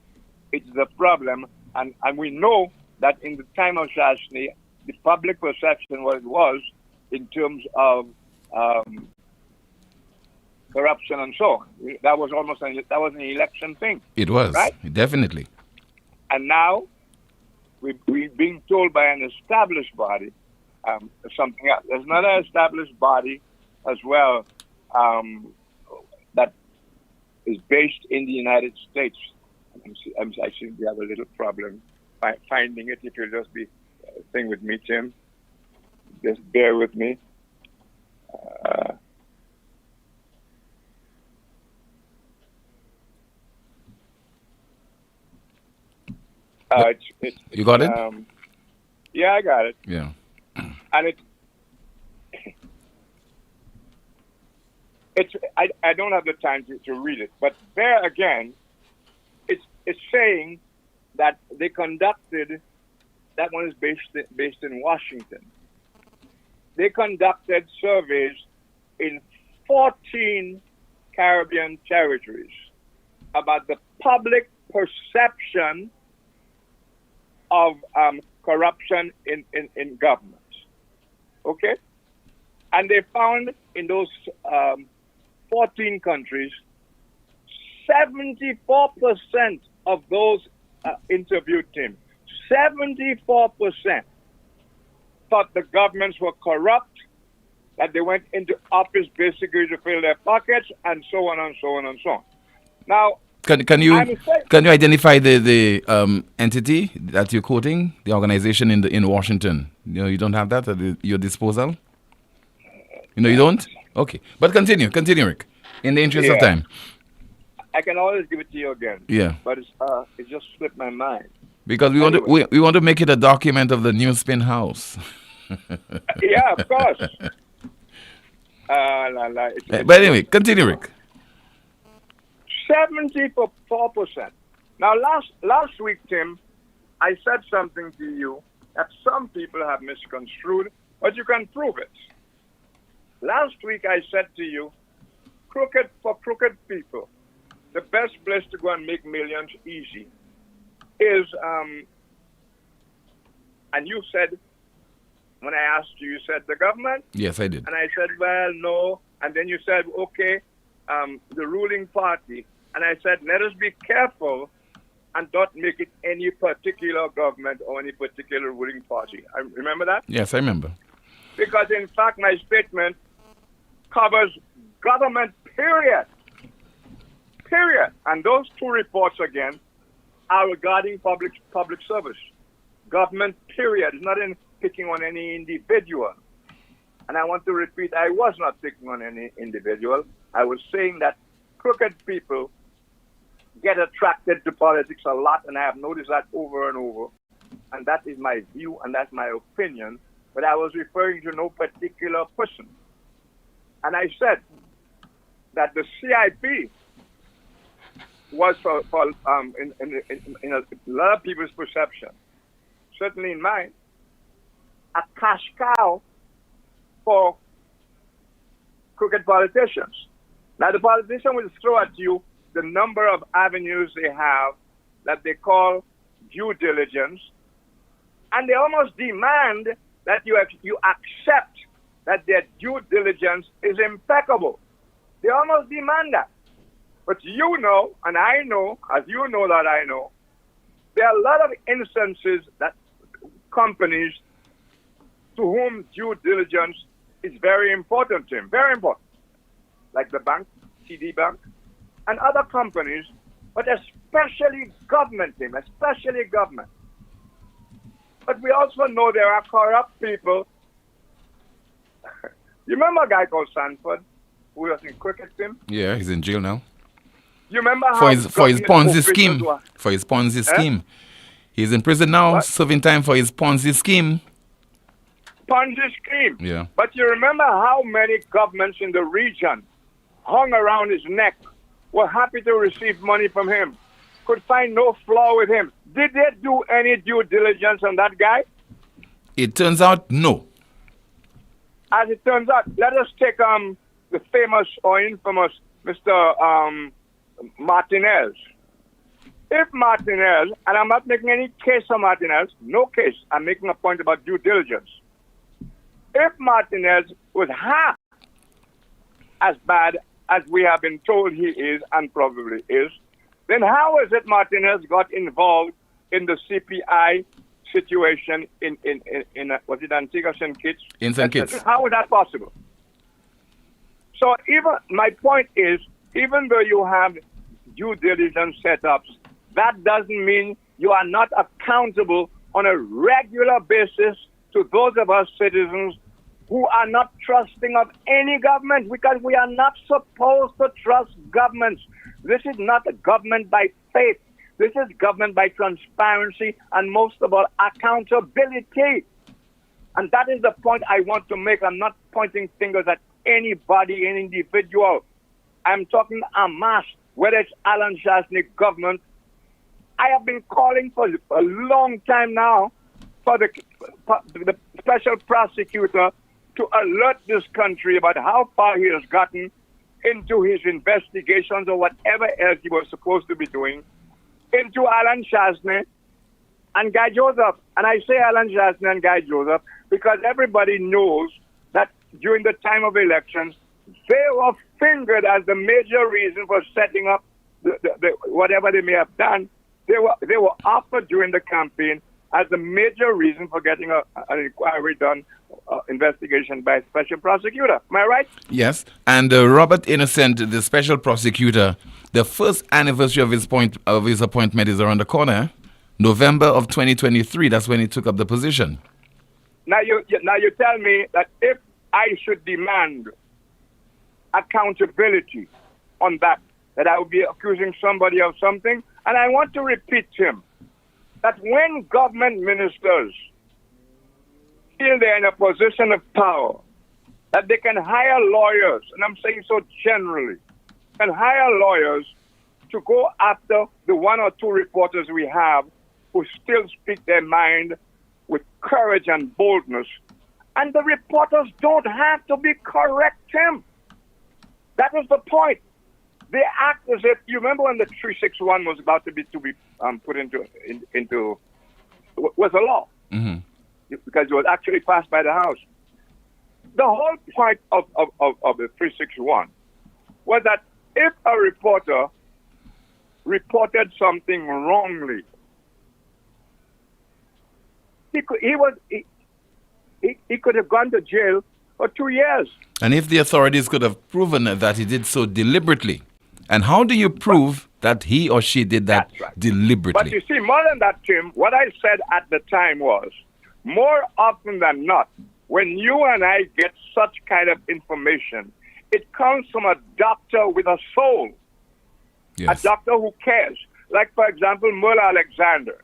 it's a problem. And we know that in the time of Chastney, the public perception was in terms of corruption and so on. That was an election thing. It was, right? Definitely. And now we're being told by an established body something else. There's another established body as well that is based in the United States. I think we have a little problem finding it. If you'll just be thing with me, Tim. Just bear with me. You got it? Yeah, I got it. Yeah. And I don't have the time to read it, but there again, it's saying that they conducted, that one is based in Washington. They conducted surveys in 14 Caribbean territories about the public perception of corruption in government. Okay? And they found in those 14 countries, 74% of those interviewed him, 74% thought the governments were corrupt, that they went into office basically to fill their pockets, and so on and so on and so on. Now, can you identify the entity that you're quoting, the organization in Washington? You don't have that at your disposal. You don't. Okay, but continue, Rick. In the interest of time. I can always give it to you again. Yeah. But it just slipped my mind. Because we want to make it a document of the NewsSpin house. Yeah, of course. But anyway, continue, Rick. 74%. Now, last week, Tim, I said something to you that some people have misconstrued, but you can prove it. Last week, I said to you, crooked people, the best place to go and make millions easy is, and you said, when I asked you, you said the government? Yes, I did. And I said, well, no. And then you said, okay, the ruling party. And I said, let us be careful and not make it any particular government or any particular ruling party. I remember that? Yes, I remember. Because, in fact, my statement covers government, period. Period. And those two reports, again, are regarding public service. Government, period. It's not in picking on any individual. And I want to repeat, I was not picking on any individual. I was saying that crooked people get attracted to politics a lot, and I have noticed that over and over. And that is my view, and that's my opinion. But I was referring to no particular person. And I said that the CIP was in a lot of people's perception, certainly in mine, a cash cow for crooked politicians. Now, the politician will throw at you the number of avenues they have that they call due diligence, and they almost demand that you accept that their due diligence is impeccable. They almost demand that. But you know, and I know, as you know that I know, there are a lot of instances that companies to whom due diligence is very important to him, very important, like the bank, TD Bank, and other companies, but especially government, especially government. But we also know there are corrupt people. You remember a guy called Sanford, who was in cricket team? Yeah, he's in jail now. You remember For how his Ponzi scheme. were? For his Ponzi scheme. He's in prison now, serving time for his Ponzi scheme. Ponzi scheme. Yeah. But you remember how many governments in the region hung around his neck, were happy to receive money from him, could find no flaw with him. Did they do any due diligence on that guy? It turns out, no. As it turns out, let us take the famous or infamous Mr. Martinez. If Martinez, and I'm not making any case for Martinez, no case, I'm making a point about due diligence. If Martinez was half as bad as we have been told he is and probably is, then how is it Martinez got involved in the CPI situation in was it Antigua St. Kitts? In St. Kitts. How is that possible? So my point is, even though you have due diligence setups, that doesn't mean you are not accountable on a regular basis to those of us citizens who are not trusting of any government, because we are not supposed to trust governments. This is not a government by faith. This is government by transparency and, most of all, accountability. And that is the point I want to make. I'm not pointing fingers at anybody, any individual. I'm talking en masse, whether it's Alan Chasney government. I have been calling for a long time now for the special prosecutor to alert this country about how far he has gotten into his investigations or whatever else he was supposed to be doing, into Alan Chasney and Guy Joseph. And I say Alan Chasney and Guy Joseph because everybody knows that during the time of elections, they were fingered as the major reason for setting up the whatever they may have done. They were offered during the campaign as the major reason for getting an inquiry done, investigation by a special prosecutor. Am I right? Yes. And Robert Innocent, the special prosecutor, the first anniversary of his appointment is around the corner. November of 2023. That's when he took up the position. Now you tell me that if I should demand accountability on that I would be accusing somebody of something, and I want to repeat to him that when government ministers feel they're in a position of power, that they can hire lawyers, and I'm saying so generally, can hire lawyers to go after the one or two reporters we have who still speak their mind with courage and boldness. And the reporters don't have to be correct, Tim. That is the point. They act as if, you remember when the 361 was about to be put into was a law, because it was actually passed by the House. The whole point of the 361 was that if a reporter reported something wrongly, he could have gone to jail for 2 years. And if the authorities could have proven that he did so deliberately, and how do you prove that he or she did that deliberately? But you see, more than that, Tim, what I said at the time was, more often than not, when you and I get such kind of information, it comes from a doctor with a soul, a doctor who cares. Like, for example, Merle Alexander,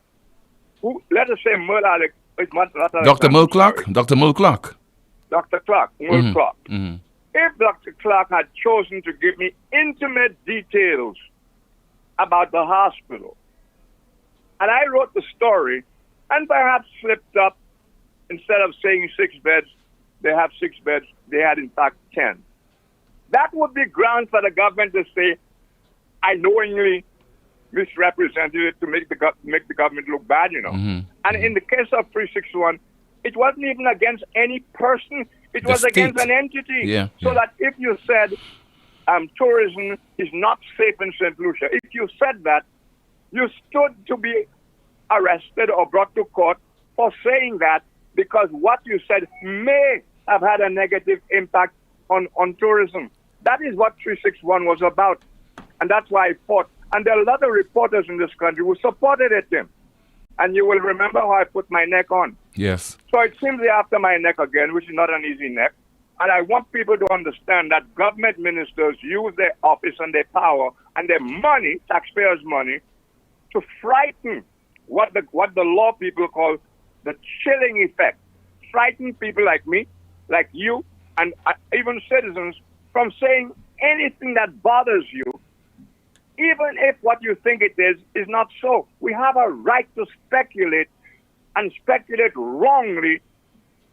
who, let us say Merle Alexander. Dr. Merle Clark? Dr. Merle Clark. Dr. Clark, Merle Clark. Mm-hmm. If Dr. Clark had chosen to give me intimate details about the hospital, and I wrote the story, and perhaps slipped up, instead of saying 6 beds, they have 6 beds, they had in fact 10. That would be grounds for the government to say, I knowingly misrepresented it to make the government look bad, you know. And in the case of 361, it wasn't even against any person. It was against an entity. So that if you said tourism is not safe in St. Lucia, if you said that, you stood to be arrested or brought to court for saying that, because what you said may have had a negative impact on tourism. That is what 361 was about. And that's why I fought. And there are a lot of reporters in this country who supported it, Tim. And you will remember how I put my neck on. Yes. So it seems they're after my neck again, which is not an easy neck. And I want people to understand that government ministers use their office and their power and their money, taxpayers' money, to frighten what the law people call the chilling effect. Frighten people like me, like you, and even citizens from saying anything that bothers you, even if what you think it is not so. We have a right to speculate, and speculate wrongly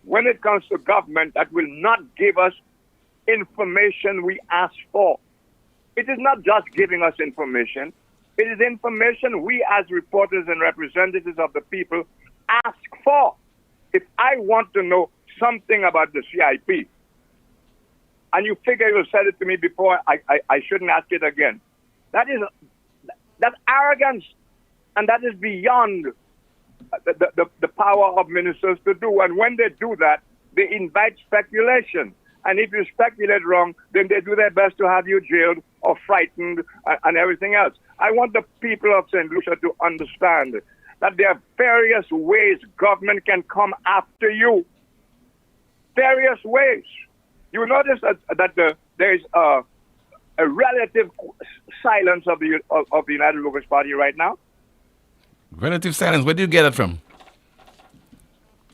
when it comes to government that will not give us information we ask for. It is not just giving us information. It is information we as reporters and representatives of the people ask for. If I want to know something about the CIP, and you figure you said it to me before, I shouldn't ask it again. That is arrogance, and that is beyond the power of ministers to do. And when they do that, they invite speculation. And if you speculate wrong, then they do their best to have you jailed or frightened and everything else. I want the people of St. Lucia to understand that there are various ways government can come after you. Various ways. You notice that there is a relative silence of the United Workers' Party right now. Relative silence. Where do you get it from?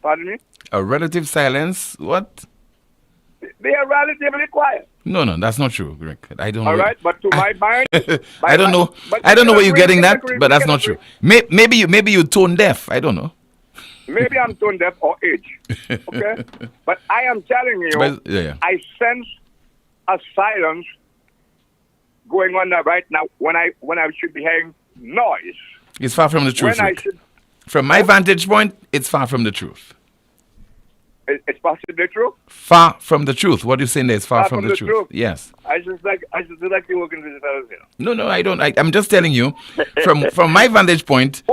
Pardon me? A relative silence? What? They are relatively quiet. No, that's not true, Greg. I don't know. All right, but to my mind, I don't know. I don't know where you're getting that, but that's not true. Maybe you tone deaf. I don't know. Maybe I'm tone deaf or age. Okay, but I am telling you, I sense a silence going on right now when I should be hearing noise. It's far from the truth. From my vantage point, it's far from the truth. It's possibly true. Far from the truth. What you're saying there is far from the truth. Yes. I just like you working with the fellows, you know. No, I don't. I'm just telling you, from my vantage point,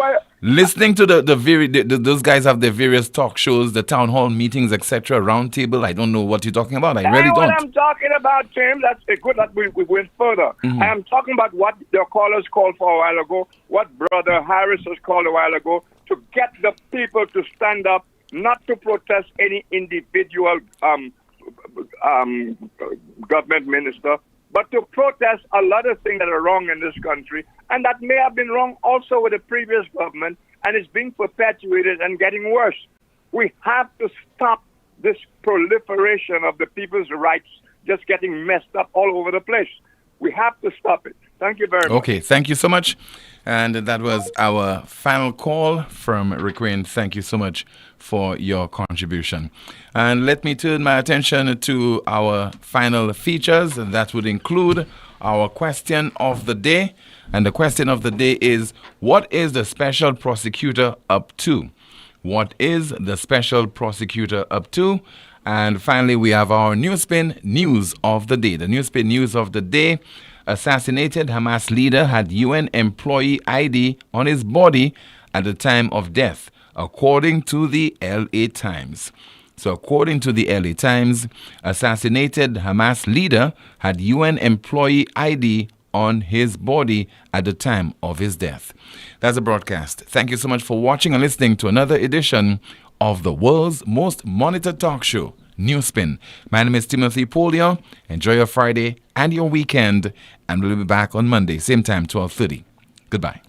listening to those guys have their various talk shows, the town hall meetings, etc., round table. I don't know what you're talking about. I really don't. What I'm talking about, Tim, that's good that we went further. I am talking about what the callers called for a while ago, what Brother Harris has called a while ago, to get the people to stand up, not to protest any individual government minister, but to protest a lot of things that are wrong in this country, and that may have been wrong also with the previous government, and it's being perpetuated and getting worse. We have to stop this proliferation of the people's rights just getting messed up all over the place. We have to stop it. Thank you very much. Okay, thank you so much. And that was our final call from Rick Wayne. Thank you so much for your contribution. And let me turn my attention to our final features, and that would include our question of the day. And the question of the day is, what is the special prosecutor up to? What is the special prosecutor up to? And finally, we have our NewsSpin news of the day. The NewsSpin news of the day: assassinated Hamas leader had UN employee ID on his body at the time of death, according to the LA Times. So according to the LA Times, assassinated Hamas leader had UN employee ID on his body at the time of his death. That's a broadcast. Thank you so much for watching and listening to another edition of the world's most monitored talk show, NewsSpin. My name is Timothy Poleon. Enjoy your Friday and your weekend, and we'll be back on Monday, same time, 12:30. Goodbye.